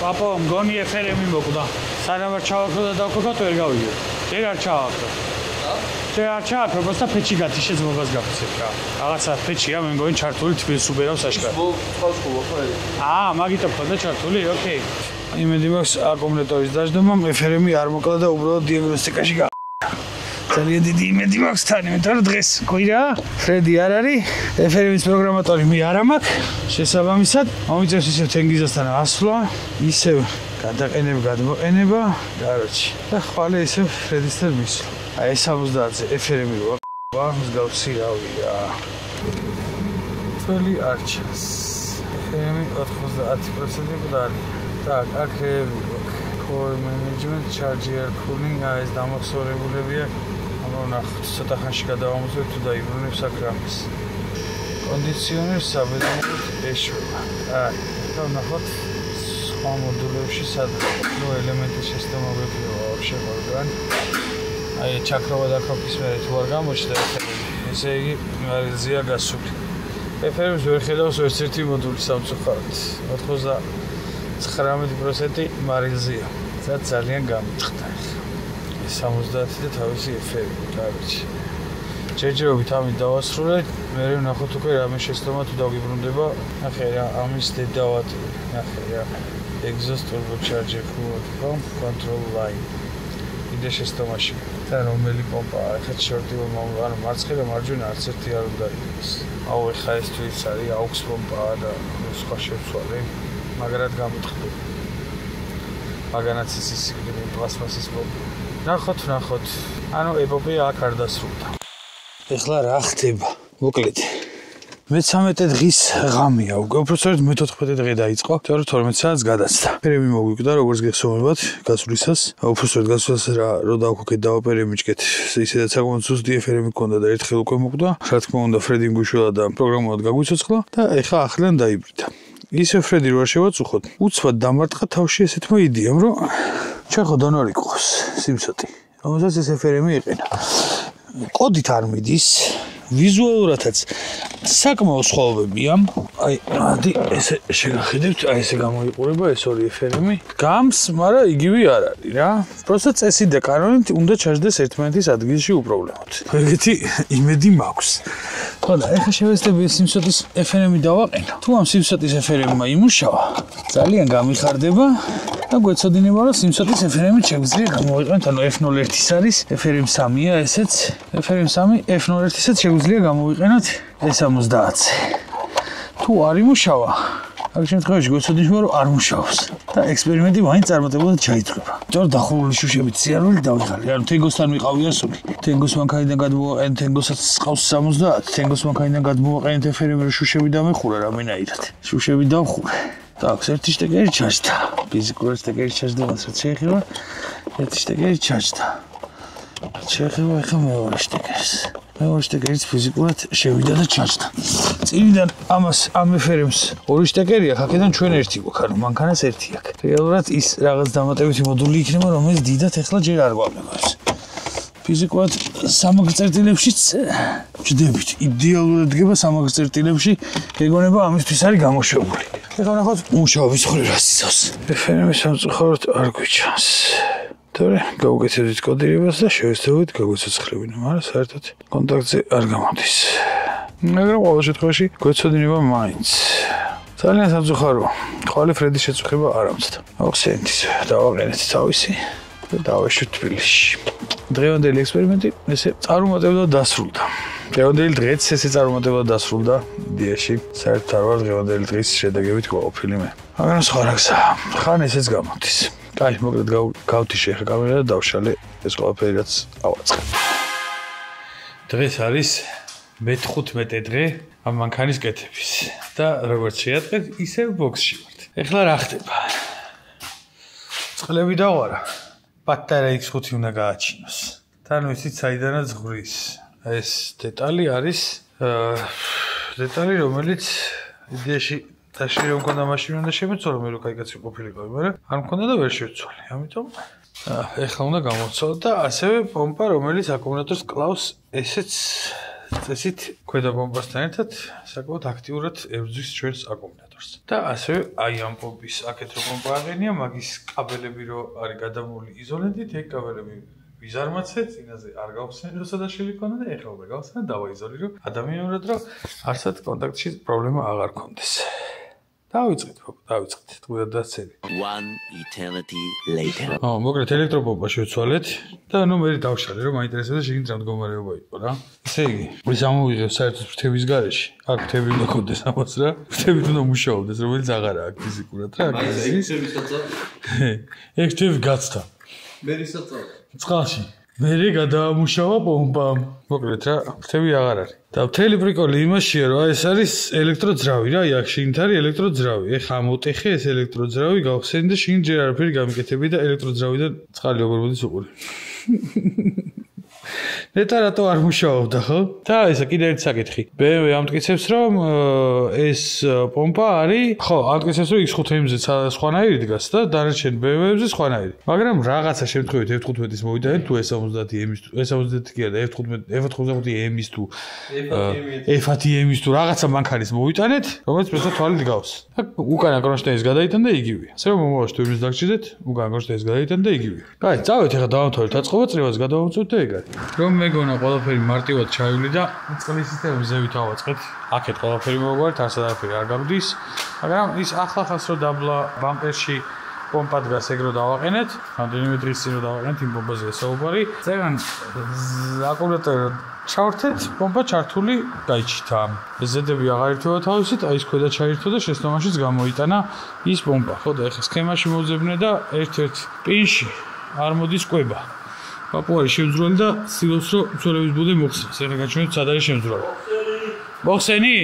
პაპო, მგონი FRM-ი მოკვდა. სანამ არ ჩავაქრო და დავქოქოთ ვერ გავიგე. ჯერ არ ჩავაქრო. არ ჩააქრო, просто ფეჩი გათიშეს მობას გაფიცებ რა. რაღაცა ფეჩია, მე მგონი ჩართული თბილს უბერავს აშკარად. მაგითო ხონდა ჩართული, ოკეი. იმედი მაქვს აკუმულატორის დაждდომამ FRM-ი არ მოკლა და უბრალოდ დიაგნოსტიკაში ძალიან დიდი იმედი მაქვს თან, იმიტომ რომ დღეს კვირა, ფრედი არ არის, FRM-ის პროგრამატორი მე არ მაქვს. შესაბამისად, მომიწევს ისევ თენგიზასთან ასვლა, ისევ გადმოყენება, კაროჩი. და ხვალე ისევ ფრედისთან მისვლა. აი 70-ზე FRM-ი რა მსგავსი რავია. თველი არ ჩანს. FRM-ი 90% მკვდარი. Так, აქები core management, charge air cooling, ეს დამახსოვრებულებია. ნახოთ, ცოტა ხანში გადავამოწმებ თუ დაიბრუნებს აკრამის. კონდიციონერს საბედნიეროდ ეშვება. ნახოთ, სხვა მოდულებში სადრო ელემენტის სისტემა ვეფლიო вообще ყველგან. აი ჩაქრობა და ქოფის მერე თუ არ გამოჩნდა ესე იგი მარილზეა გასული. ეფერმს ვერ ხედავს ერთ-ერთი მოდული სამწუხაროდ. 99% მარილზეა. ძალიან გამიწყდა. 70 და თავისი ეფერი, კარგი. ჯერჯერობით ამით დავასრულე, მე ვნახოთ უკვე რამე შეცდომა თუ დავიბრუნდება. ნახე რა, ამის დედავატი, ნახე რა. Exhaust turbocharger control line. იდე შეცდომაში. და რომელი პომპაა, ახლა შორტი ანუ მარცხენა მარჯვენა არც ერთი არ უნდა იყოს. აუ ეხა ეს თვით არის AUX პომპაა და სხვა შევცვალე, მაგრად გამიტყდა. მაგანაც ის პლასმასის პომპა. ნახოთ. ანუ ეპოპეა აქ არ დასრულდა. ეხლა რა ხდება? მოკლედ. მე-13 დღის ღამეა უკვე, უბრალოდ მე-14 დღე დაიწყო, 12 საათს გადაცდა. პერემი მოგვიკვდა, როგორც გეხსოვებათ, გასვლისას. უბრალოდ გასვლისას რო დავქოკეთ დავაპერემიჭკეთ, ისედაც საკმაოდ სუსტი ეფერები მქონდა და ერთხელ უკვე მოკვდა. რა თქმა უნდა, ფრედი მგვიშველა და პროგრამულად გაგვიცოცხლა და ეხლა ახლიდან დაიბრიდა. ისე ფრედი რო არ შევაწუხოთ, უცბად დამარტყა თავში ესეთმა იდეამ, რომ ჩეხო დონორი ყავს, სიმსოტი. რომელსაც ეს ეფერები იყენა. კოდით არ მიდის, ვიზუალურადაც საკმაოდ სხვაობებია. აი, ადი ესე შეგახედებთ, აი ესე გამოიყურება ეს ორი ეფერები. გამს, მაგრამ იგივე არ არის რა. просто წესი და კანონით უნდა ჩაჯდეს ერთმანეთის ადგილში უპრობლემოდ. ეგეთი იმედი მაქვს. ხოდა, ეხლა შევეცდები სიმსოტის ეფერები დავაყენო. თუ ამ სიმსოტის ეფერებმა იმუშავა, ძალიან გამიხარდება. და გვეცოდინება რომ სიმსოტის ეფერები შეგვიძლია გამოვიყენოთ, ანუ F01-ის არის, F3-ია ესეც, F3, F01-ისაც შეგვიძლია გამოვიყენოთ S70. თუ არ იმუშავა, აქ შემთხვევაში გვეცოდინება რომ არ მუშაობს და ექსპერიმენტი მაინც წარმატებულად ჩაიწყება. თორე დახურული შუშებით სიარული დავიღალე, ანუ თენგოსთან ვიყავი ასული. თენგოს მანქანიდან გადმოვაყენე, თენგოსაც ყავს 70, თენგოს მანქანიდან გადმოვაყენე ეფერები რომ შუშები დამეხურა რამენაირად. შუშები დავხურე. Так, ერთი შტეკერი ჩაჯდა. ფიზიკური შტეკერი ჩაჯდა, რაც შეეხება. ერთი შტეკერი ჩაჯდა. შეეხება ახლა მეორე შტეკერს. მეორე შტეკერიც ფიზიკურად შევიდა და ჩაჯდა. წინიდან ამას ამ ეფერებს ორი შტეკერი აქვს, აქედან ჩვენ ერთი გვაქვს, ანუ მანქანას ერთი აქვს. რეალურად ის რაღაც დამატებითი მოდული იქნება, რომელიც დიდად ახლა ჯერ არ გვაქვს. ფიზიკურად სამაგწერტილებშიც ჯდებით. იდეალურად დგება სამაგწერტილებში, გეგონება ამისთვის არის გამოშვებული. ეხლა ნახოთ მუშაობის მხრივ რას იცავს. ეფერები სამწუხაროდ არ გვიჩანს. თორე გავუკეთებთ კოდირებას და შევეცდებით გაგვიცოცხლებინა, მაგრამ საერთოდ კონტაქტზე არ გამოდის. მაგრამ ყოველ შემთხვევაში გვეცოდინება მაინც. ძალიან სამწუხაროა. ხვალე ფრედის შეწუხება არ ამცდა. ახსენეთ ის დავაყენეთ თავისი და დავეშვით თბილისში. დღევანდელი ექსპერიმენტი ესე წარუმატებლად დასრულდა. დღევანდელი დღეც ესე წარუმატებლად დასრულდა იდეაში. საერთოდ არ ვარ დღევანდელი დღის შედეგებით გვაყოფილი მე. მაგრამ სხვა რა გზაა. ხან ესეც გამოდის. აი, მოკლედ გავთიშე ხა კამერა და დავშალე ეს ყველაფერი რაც ავაწყე. დღეს არის მე-15 დღე ამ მანქანის კეთების და როგორც შეატყეთ, ისევ ბოქსში ვართ. ეხლა რა ხდება? წყლები დავარა. პატარა X5 უნდა გააჩინოს. თან ვიცით საიდანაც ღურის. ეს დეტალი არის დეტალი რომელიც იდეაში დაში რომ მქონდა მაშინ უნდა შემეცვალო მე რო კაი კაცი ყოფილიყავი, მაგრამ არ მქონდა და ვერ შევცვალე. ამიტომ ეხლა უნდა გამოვცვალო და ასევე პომპა რომელიც აკუმულატორს კლავს ესეც წესით ქვედა პომპასთან ერთად საკმაოდ აქტიურად ებრძვის ჩვენს აკუმულატორს. და ასევე აი ამ პომპის აქეთ რო პომპა აღენია, მაგის კაბელები რო არის გადამული იზოლენტით, ეგ კაბელები ვიზარმაცე, წინაზე არ გავხსენე როცა დაშელი ქონდა და ეხლა უნდა გავხსენე, დავაიზოლირებ ადამიანურად რომ არსად კონტაქტში პრობლემა აღარ ქონდეს. დავიწყეთ, თქვენ დაცელი. One eternity later. მოკლედ ელექტროპომპა შევცვალეთ და ნუ მე დავშალე რომ მაინტერესებდა შეგინდა რა მდგომარეობა იყო რა. ესე იგი, ის ამოვიღე საერთოდ ფრთების გარეშე. აქ ფრთები უნდა ქონდეს ამას რა. ფრთები უნდა მუშაობდეს, რომელიც აღარა აქვს ფიზიკურად რა. ეგ ფრთები გაცდა. წყალში. მერე გადაამუშავა პომპამ. მოკლედ რა, ფრთები აღარ არის. და მთელი პრიკოლი იმაშია, რომ ეს არის ელექტროძრავი რა, აქ შიგნით არის ელექტროძრავი. ეხლა ამოტეხე ეს ელექტროძრავი გავხსენი და შიგნით ჯერ არაფერი გამიკეთები და ელექტროძრავიდან წყალი როგორ მოდის უყური. ნეტა რატო არ მუშაობდა, ხო? და ესა კიდე ერთი საკითხი. BMW ამტკიცებს, რომ ეს პომპა არის, ხო, ამტკიცებს, რომ X5M-ზე სხვანაირი დგას და დანარჩენ BMW-ზე სხვანაირი. მაგრამ რაღაცა შემთხვევით F15-ის მოვიტანეთ თუ S70-ის თუ S70 კი არა, F95-ის თუ F10-ის თუ რაღაცა მანქანის მოვიტანეთ, რომელიც პრესა თვალი დგავს. და უკანა კრონშტეინის გადაიტან და იგივეა. ასე რომ მომავალში თუ იმის დაგჭირდეთ, უკანა კრონშტეინის გადაიტან და იგივეა. კაი, წავით ახლა დავამთავრეთ აწყობა წრევას გადავამწვევთ და ეგ არის. რომ მეგონა ყველაფერი მარტივად ჩაივლი და წყლის სისტემები ზევით ავაწყეთ. აქეთ ყველაფერი მოვგვართ, არც არაფერი არ გაგვდის. მაგრამ ის ახლახანს რო დაბლა ბამპერში პომპა დგას ეგ რო დავაყენეთ, რამდენიმე დღის წინ რო დავაყენეთ იმ პომპაზე საუბარი. წეგან აკუმულატორი ჩავერთეთ, პომპა ჩართული გაიჩითა. ზედები აღარ ერთვება თავისით, აი ეს ქვედა ჩაირთო და შეცდომაშიც გამოიტანა ის პომპა. ხო და ეხლა სქემაში მოვძებნე და ერთ-ერთ პინში არ მოდის კვება. პაპუარი შემძროლი და ცდილობს რომ მცველების ბუდე მოხსნას. ეხლა გაჩვენებთ სად არის შემძროლი. მოხსენი?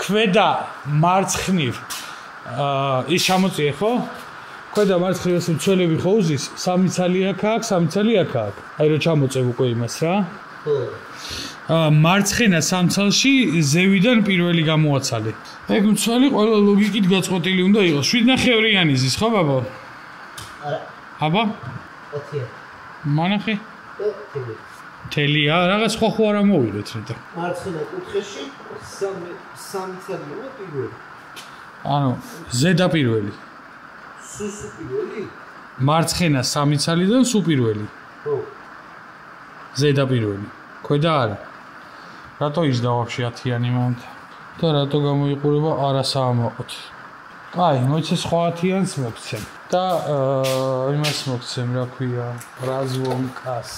ქვედა მარცხნივ ის ჩამოწიე ხო? ქვედა მარცხნივ ეს მცველები ხო უზის? სამი ცალი აქ აქვს, სამი ცალი აქ აქვს. აი რომ ჩამოწევ უკვე იმას რა. მარცხენა სამცალში ზევიდან პირველი გამოაცალე. ეგ მცველი ყველა ლოგიკით გაწყვეტილი უნდა იყოს. 7-ნახევრიანი ზის ხო ბაბა? არა. აბა? 20. მანახე? თელია, რაღაც ხო არ ამოვიდეთ ნეტა. მარცხენა კუთხეში სამი ცალია პირველი. ანუ ზედა პირველი. სუ პირველი? მარცხენა სამი ცალიდან სუ პირველი. ხო. ზედა პირველი. ქვედა არა. რატო ის და ვაფშე 10-იანი მანდ? და რატო გამოიყურება არასაამაყოთ? აი, მოიცე სხვა 10-იანს მოგცემ. და იმას მოგცემ, რა ქვია, რაზვონკას.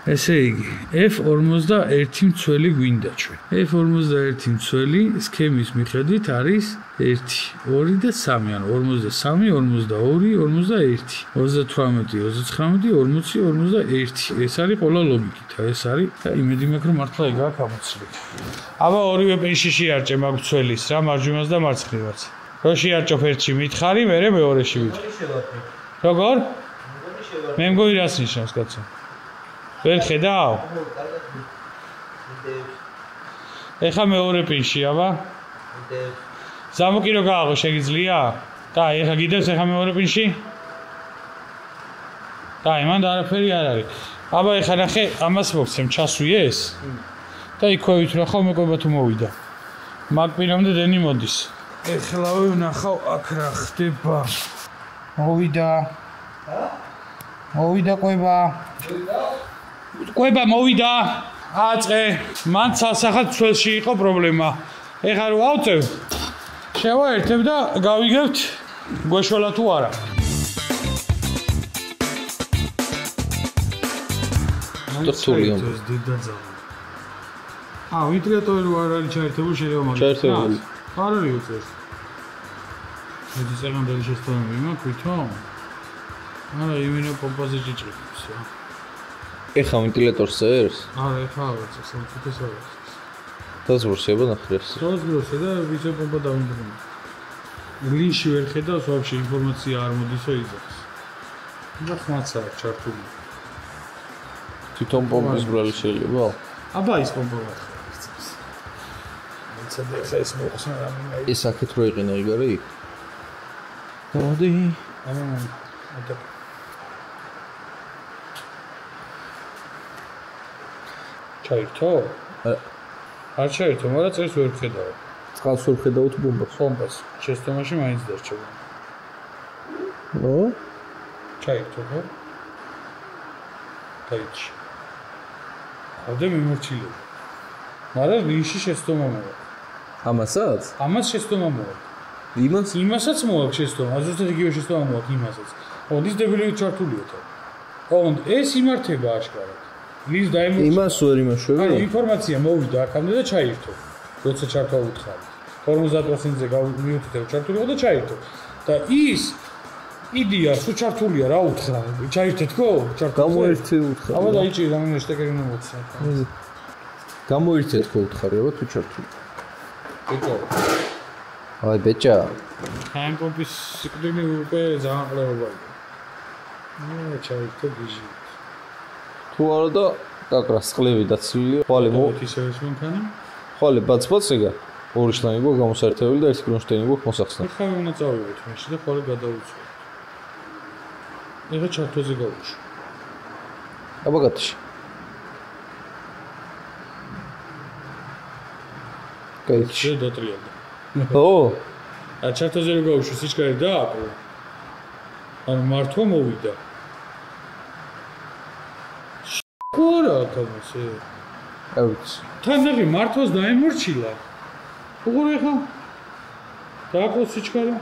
ესე იგი, F51 მცველი გვინდა ჩვენ. F51 მცველი სქემის მიხედვით არის 1, 2 და 3, ანუ 43, 42, 41, 38, 39, 40, 41. ეს არის ყველა ლოგიკით. ეს არის და იმედი მაქვს რომ მართლა ეგაა გამოცვლილი. აბა ორივე პენში შეარჭე მაგ მცველის რა მარჯვენას და მარცხნივაც. რო შეარჭო ფერჩი მითხარი, მერე მეორეში ვიტყვი. როგორ? მე მგონი რას ნიშნავს კაცო? ვერ ხედავ? ეხა მეორე პინში, აბა? ზამოკი რო გააღო შეგიძლია? და ეხა გიდევს ეხა მეორე პინში? და იმან არაფერი არ არის. აბა ეხა ნახე, ამას მოგცემ, ჩასვი ეს? და იქვე რა ხომ მეკვება თუ მოვიდა. მაგ პირამდე დენი მოდის. ეხლა ვნახავ აქ რა ხდება. მოვიდა. მოვიდა კვება. კვება მოვიდა. აწყე. მან სასახად ცველში იყო პრობლემა. ეხლა რო ავწევ, შევაერთებ და გავიგებთ გვეშველა თუ არა. ტოტალია. ვენტილატორი არ არის ჩაერთებული შეიძლება მაგას. ჩაერთებული. არ არის უწევს. ეს სეგმენტი შეცდომები მაქვს ვითომ? არა, იმენა პომპაზე ჭიჭრებს რა. ეხა ვენტილატორს წერს? არა, ეხა აღარ სამწუთეს აღარ. დაზროსება ნახრეს. დაზროსე და ვიზე პომპა დავიმბრუნე. ლინში ვერ ხედავს ვაფშე ინფორმაცია არ მოდისო იზრს. და ხმაცა ჩართული. თვითონ პომპის ბრალი შეიძლება? აბა ის პომპა ვახარ. მეცადე ხა ეს მოხსნა რამე. ეს აქეთ რო იყინა ეგ არის? მოდი. ადა. ჩაირთო? არ ჩაირთო, მაგრამ წეს ვერ ხედავ. წყალს ვერ ხედავთ პომპას? პომპას. შეცდომაში მაინც დარჩება. ო? ჩაირთო, ხო? დაიჭი. ავდე მიმორჩილებ. მაგრამ ვინში შეცდომა მოაქვს. ამასაც? ამას შეცდომა მოაქვს. იმასაც მოაქვს შეცდომა, ზუსტად იგივე შეცდომა მოაქვს იმასაც. ოდის დებილივით ჩართულია თან. ოღონდ ეს იმართება აშკარად. ლის დაიმორჩილა. იმას ვერ იმაშვება? აი ინფორმაცია მოვიდა აქამდე და ჩაირთო. როცა ჩართვა უთხარი. 50%-ზე მივუთითებ ჩართულიყო და ჩაირთო. და ის იდეა სულ ჩართულია რა უთხრა. ჩაირთეთ ხო? გამოერთე უთხარი. აბა დაიჭირე რამე შტეკერი უნდა მოცნა. გამოერთეთ ხო უთხარი, აბა თუ ჩართული. ეკო. აი ბეჭა. ხან პომპის სიკვდილი უკვე ზანყლეობა. ჩაირთო გიჟი. თუ არა და კაკრა სყლევი და ცივი, ხვალე ისე ეს მანქანა. ხვალე ბაც-ბაც ეგა. ორი შლანი გვაქვს გამოსაერთებელი და ერთი კრონშტეინი გვაქვს მოსახსნა. ხავი უნდა წავიღოთ მაშინ და ხვალე გადავუწევთ. ეხა ჩართოზე გავუშვი. აბა გატში. კაიჩი დატრიალდა. ო, ჩართოზე რო გავუშვი, სიჩქარე დააყო. ანუ მართვა მოვიდა. ყურა გამოსე. აუც. თან ნახე მართვას დაემორჩილა. უყურე ხა? დააყო სიჩქარე.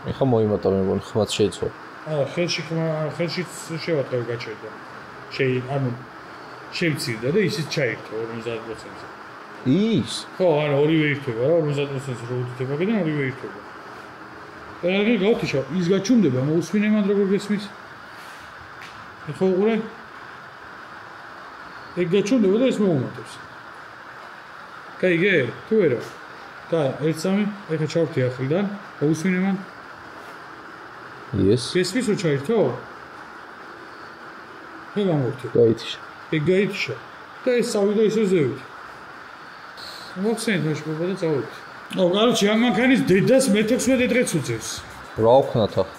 ეხა მოიმატა მეგონი, ხმაც შეიცვა. ხელში შევატყევი გაჩერდა. ანუ შევცირდა და ისიც ჩაირთო 50%-ზე. ის? ხო, ანუ ორივე ირთვება რა, 50%-ზე რო უდდება და ორივე ირთვება. ეგ გავთიშა, ის გაჩუმდება, მოусმინე მან როგორ გესმის? ეხა უყურე? ეგ გაჩუმდება და ეს მოუმატებს. კაიგე, თუ არა? და 1-3, ეხა ჩავრთი ახლიდან, მოусმინე მან? Yes. გესმის რო ჩაირთო? ეგ გამოვთი. გაითიშა. ეგ გაითიშა. და ეს წავიდა ისე ზევით. მოხსენეთ მაშინ და წავიდეთ. ო, კაროჩი, ამ მანქანის დედას მე-16 დღეც უწევს. რა ვქნათ ახლა?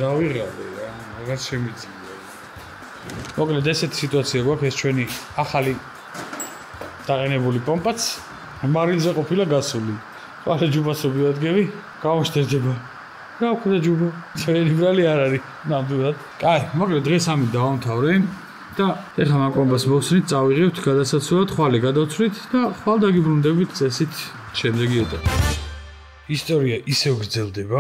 დავიღალე რა, რაღაც შემიძლია. მოკლედ ესეთი სიტუაცია გვაქვს, ეს ჩვენი ახალი დაყენებული პომპაც მარილზე ყოფილა გასული. ხვალე ჯუბას რო მივადგები, გავაშტერდება. რა ვქნა ჯუბა? ჩვენი ბრალი არ არის, ნამდვილად. კაი, მოკლედ დღეს ამით დავამთავრე და ეხლა ამ პომპას მოვსვით, წავიღებთ გადასაცვლელად, ხვალე გადავცვლით და ხვალ დაგიბრუნდებით წესით შემდეგი ეტაპი. ისტორია ისევ გრძელდება.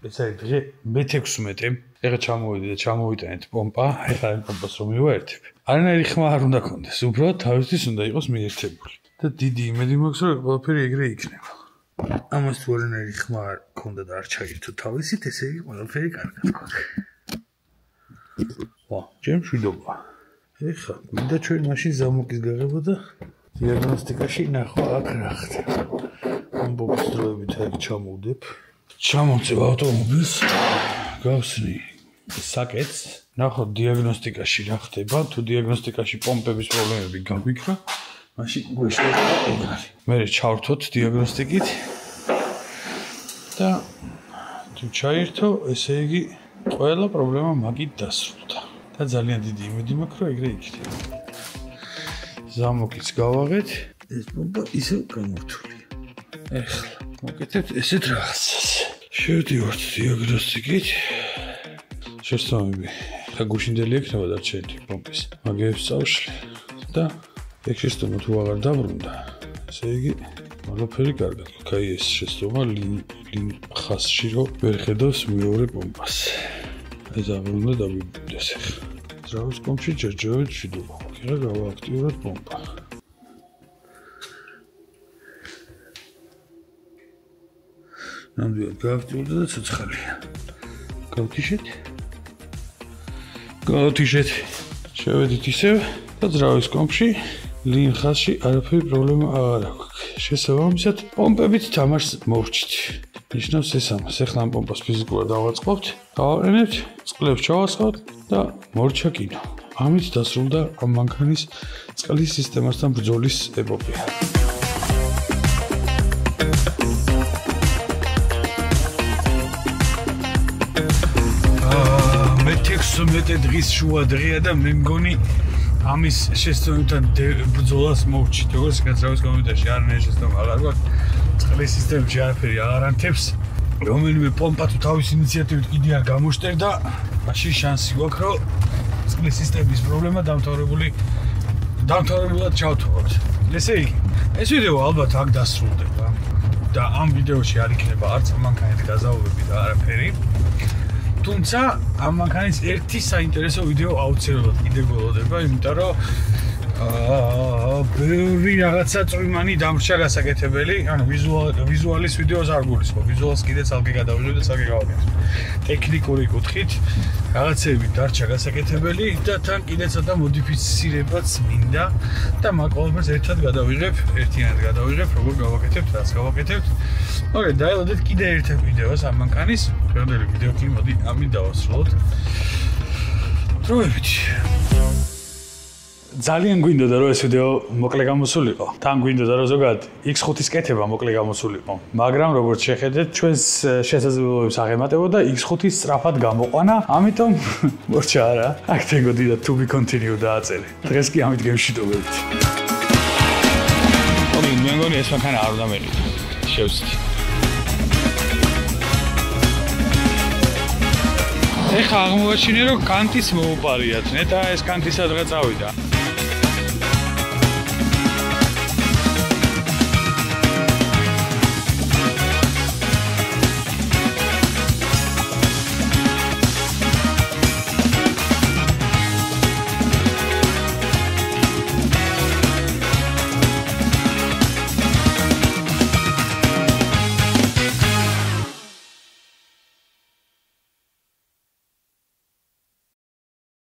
ეს არის დღე მე-16. ეხლა ჩამოვიდი და ჩამოვიტანეთ პომპა, ეხლა ამ პომპას რომ მივაერთებ. არანაირი ხმა არ უნდა კონდეს, უბრალოდ თავისთვის უნდა იყოს მიერთებული. და დიდი იმედი მაქვს, რომ ყველაფერი ეგრე იქნება. ამას თუ არანაირი ხმა არ კონდა და არ ჩაირთო თავისით, ესე იგი ყველაფერი კარგად გვაქვს. ვა, ჩემ მშვიდობა. ეხლა მინდა ჩვენ მაშინ ზამოკის გაღება და დიაგნოსტიკაში ნახვა აქ რა ხდება. ამბობს დროებით აქ ჩამოვდებ. ჩამოვწევ ავტომობილს, გავსნი საკეთს, ნახოთ დიაგნოსტიკაში რა ხდება, თუ დიაგნოსტიკაში პომპების პრობლემები გაგვიქრა, მაშინ გვეშლება ეგ არის. მერე ჩავრთოთ დიაგნოსტიკით და თუ ჩაირთო, ესე იგი ყველა პრობლემა მაგით დასრულდა. და ძალიან დიდი იმედი მაქვს, რომ ეგრე იქნება. ზამოკიც გავაღეთ, ეს პომპა ისევ გამორთულია. ეხლა მოკეთებთ ესეთ რაღაცას. შევდივართ დიაგნოსტიკით. შესაბამები. ხა გუშინდელი ექნება დარჩენილი პომპის. მაგებს წავშლი და ეგ შეცდომა თუ აღარ დაბრუნდა, ესე იგი ყველაფერი კარგად. კაი ეს შეცდომა ლინ ხასში რომ ვერ ხედავს მეორე პომპას. ეს აღარ დამიბდეს ახლა. ძრავის კომში ჯერჯერობით მშვიდობა. ხერა გავააქტიუროთ პომპა. ნამდვილად გააქტიურდა და ცოცხალია. გავთიშეთ. შევედით ისევ და ძრავის კომში ლინ ხასში არაფერი პრობლემა აღარ აქვს. შესაბამისად, პომპებით თამაშს მოვჭით. ნიშნავს ეს ამას. ეხლა ამ პომპას ფიზიკურად დავაწყობთ, გავაყენებთ, წყლებს ჩავასხავთ და მორჩა კინო. ამით დასრულდა ამ მანქანის წყლის სისტემასთან ბრძოლის ეპოპეა. მე-16 დღის შუა დღეა და მე მგონი ამის შეცდომებთან ბრძოლას მოვჭით. როგორც განსაკუთრების კომენტარში არანაირი შეცდომა აღარ გვაქვს. წყლის სისტემებში არაფერი აღარ ანთებს. რომელიმე პომპა თუ თავის ინიციატივით კიდე არ გამოშტერდა, მაშინ შანსი გვაქვს, რომ წყლის სისტემის პრობლემა დამთავრებულად ჩავთვალოთ. ესე იგი, ეს ვიდეო ალბათ აქ დასრულდება და ამ ვიდეოში არ იქნება არც მანქანით გაზაურები და არაფერი. თუმცა ამ მანქანის ერთი საინტერესო ვიდეო აუცილებლად კიდე გველოდება, იმიტომ რომ ბევრი რაღაცა წვიმანი დამრჩა გასაკეთებელი, ანუ ვიზუალის ვიდეოს არ გულისხმობ, ვიზუალს კიდე ცალკე გადავიღებ და ცალკე გავაკეთებ. ტექნიკური კუთხით რაღაცები დარჩა გასაკეთებელი და თან კიდე ცოტა მოდიფიცირებაც მინდა და მაგ ყველაფერს ერთად გადავიღებ, ერთიანად გადავიღებ, როგორ გავაკეთებთ, რას გავაკეთებთ. მოგეთ დაელოდეთ კიდე ერთ ვიდეოს ამ მანქანის. პირველი ვიდეო კი მოდი ამით დავასრულოთ. დროებით. ძალიან გვინდოდა რომ ეს ვიდეო მოკლე გამოსულიყო. თან გვინდოდა რომ ზოგადად X5-ის კეთება მოკლე გამოსულიყო. მაგრამ როგორც შეხედეთ, ჩვენს შესაძლებლობებს აღემატებოდა და X5-ის სწრაფად გამოყვანა. ამიტომ მორჩა არა. აქ თეგოდი და to be continue დააწერე. დღეს კი ამით გემშვიდობებით. მე მგონი ეს მანქანა არ უნდა მელიდო. შევსთი. ეხლა აღმოაჩინე რომ კანტის მოუპარიათ. ნეტა ეს კანტი სადღაც წავიდა.